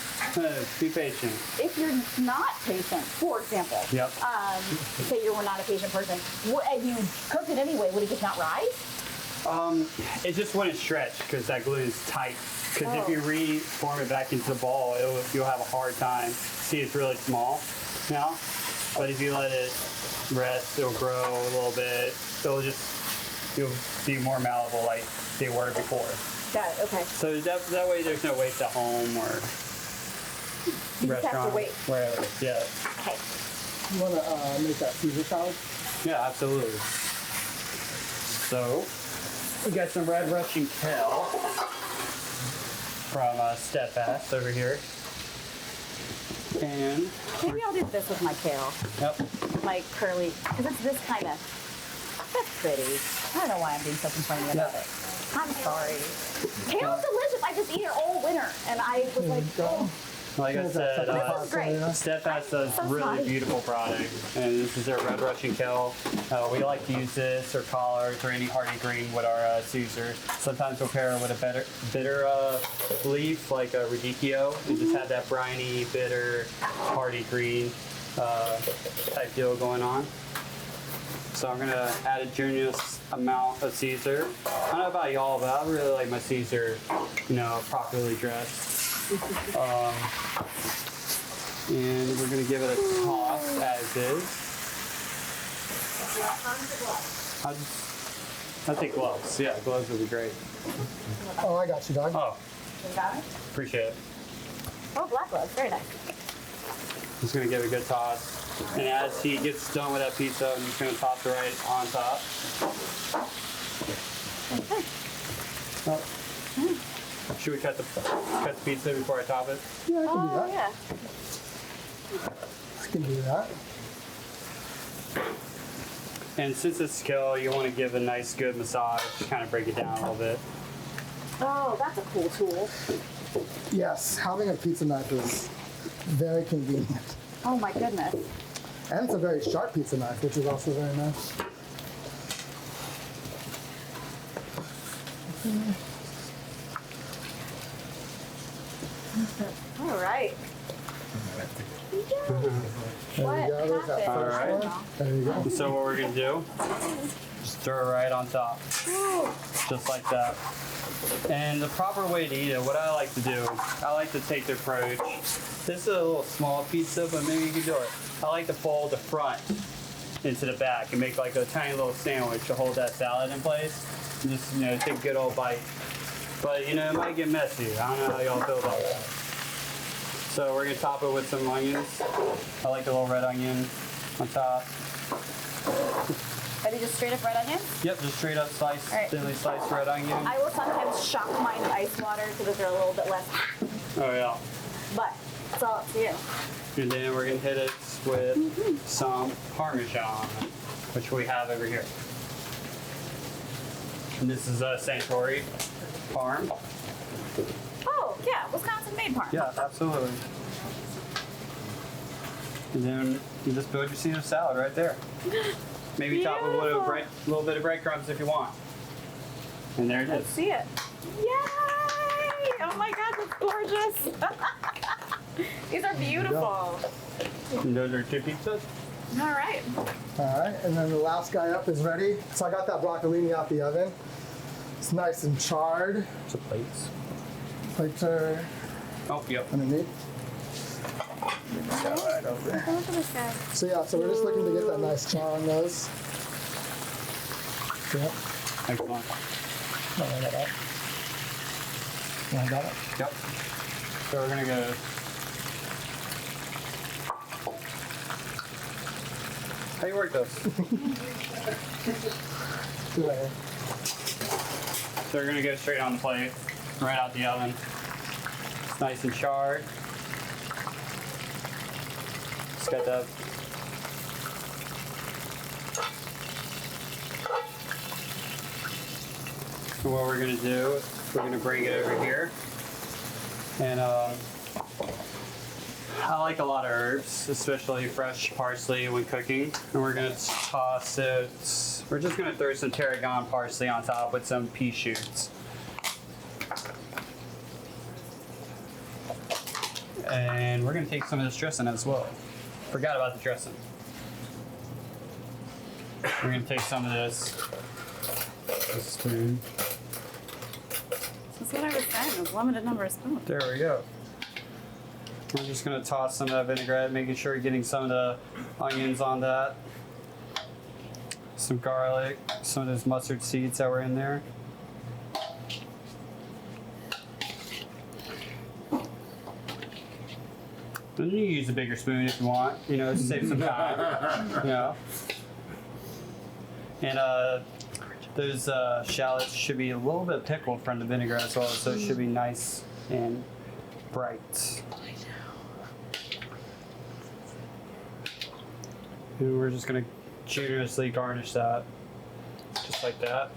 Be patient. If you're not patient, for example, Yep. say you were not a patient person, and you cooked it anyway, would it just not rise? It just wouldn't stretch because that glue is tight. Because if you reform it back into the ball, you'll have a hard time. See, it's really small now, but if you let it rest, it'll grow a little bit. You'll be more malleable like they were before. Got it, okay. So that way there's no waste at home or You just have restaurant, to wait. wherever. Yeah. Okay. you want to make that Caesar salad. Yeah, absolutely. So, we got some red Russian kale from Steadfast over here. And, Maybe I'll do this with my kale. yep, My curly, because it's this kind of, that's pretty. I don't know why I'm being so complaining about it. I'm sorry. Kale's delicious. I just eat it all winter. And I was like, oh, like I said, this is great. Steadfast does So really sorry. beautiful product, and this is their red Russian kale. We like to use this or collards or any hardy green with our Caesar. Sometimes we'll pair it with a bitter leaf like a radicchio. You just have that briny, bitter, hardy green type deal going on. So I'm gonna add a generous amount of Caesar. I don't know about y'all, but I really like my Caesar, properly dressed. And we're gonna give it a toss as is. I think gloves. Yeah, gloves would be great. Oh, I got you, dog. Oh, you got it? appreciate it. Oh, black gloves. Very nice. Just gonna give it a good toss. And as he gets done with that pizza, I'm just gonna toss it right on top. Oh. Should we cut the pizza before I top it? Yeah, I can do Oh, that. yeah. I can do that. And since it's kale, you want to give a nice, good massage, kind of break it down a little bit. Oh, that's a cool tool. Yes, having a pizza knife is very convenient. Oh my goodness. And it's a very sharp pizza knife, which is also very nice. All right. There you go. There's that happened? first All right. one. There you go. So what we're gonna do, just throw it right on top. Just like that. And the proper way to eat it, what I like to do, I like to take the approach. This is a little small pizza, but maybe you can do it. I like to fold the front into the back and make like a tiny little sandwich to hold that salad in place. And just, take a good old bite. But, it might get messy. I don't know how y'all feel about that. So we're gonna top it with some onions. I like the little red onion on top. Are they just straight up red onions? Yep, just straight up sliced, All right. thinly sliced red onion. I will sometimes shock mine in ice water so that they're a little bit less, Oh yeah. but it's all up to you. And then we're gonna hit it with some Parmesan, which we have over here. And this is a Santori Parm. Oh, yeah, Wisconsin made parm. Yeah, absolutely. And then you just build your Caesar salad right there. Maybe top with a little bit of breadcrumbs if you want. And there it Let's is. see it. Yay! Oh my God, that's gorgeous. These are beautiful. And those are 2 pizzas. All right. All right, and then the last guy up is ready. So I got that broccolini out the oven. It's nice and charred. Some plates. Plates are Oh, yep. underneath. Look at this guy. So yeah, so we're just looking to get that nice char on those. Yep. Excellent. No, I got that. Yeah, I got it. Yep. So we're gonna go. How you work those? Good idea. So we're gonna go straight on the plate, right out the oven. It's nice and charred. Just got that. So what we're gonna do, we're gonna bring it over here. And I like a lot of herbs, especially fresh parsley when cooking. And we're gonna toss it, we're just gonna throw some tarragon parsley on top with some pea shoots. And we're gonna take some of this dressing as well. Forgot about the dressing. We're gonna take some of this spoon. That's what I was saying, there's a limited number of spoons. There we go. We're just gonna toss some of that vinaigrette, making sure you're getting some of the onions on that. Some garlic, some of those mustard seeds that were in there. And you use a bigger spoon if you want, save some time, And those shallots should be a little bit pickled from the vinegar as well, so it should be nice and bright. And we're just gonna generously garnish that, just like that.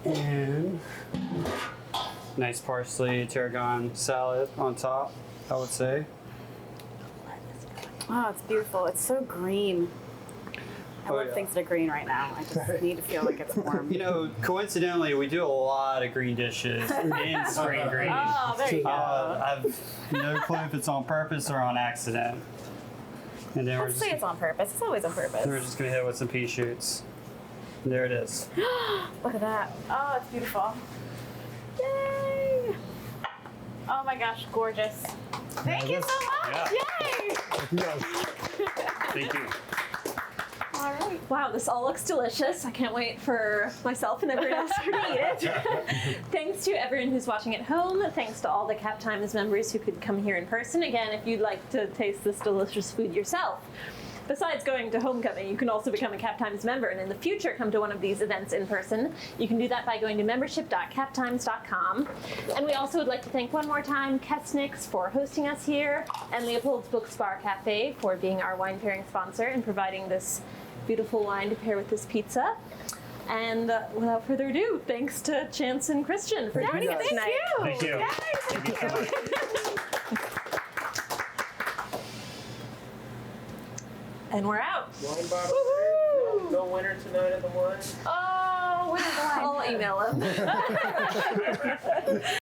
And nice parsley, tarragon salad on top, I would say. Oh, it's beautiful. It's so green. I love things that are green right now. I just need to feel like it's warm. Coincidentally, we do a lot of green dishes in spring green. Oh, there you go. I've no clue if it's on purpose or on accident. And then Let's say it's on purpose. It's always on purpose. we're just gonna hit it with some pea shoots. And there it is. Look at that. Oh, it's beautiful. Yay! Oh my gosh, gorgeous. Thank you so much. Yeah. Yay! You guys, Thank you. All right. Wow, this all looks delicious. I can't wait for myself and everyone else here to eat it. Thanks to everyone who's watching at home. Thanks to all the Cap Times members who could come here in person. Again, if you'd like to taste this delicious food yourself, besides going to Homecoming, you can also become a Cap Times member and in the future come to one of these events in person. You can do that by going to membership.captimes.com. And we also would like to thank one more time Kesnick's for hosting us here and Leopold's Books Bar Cafe for being our wine pairing sponsor and providing this beautiful wine to pair with this pizza. And without further ado, thanks to Chance and Christian for joining us tonight. Thank you. Thank you so much. And we're out. Wine bottle. No winner tonight of the wine. Oh, winner's wine. I'll email him.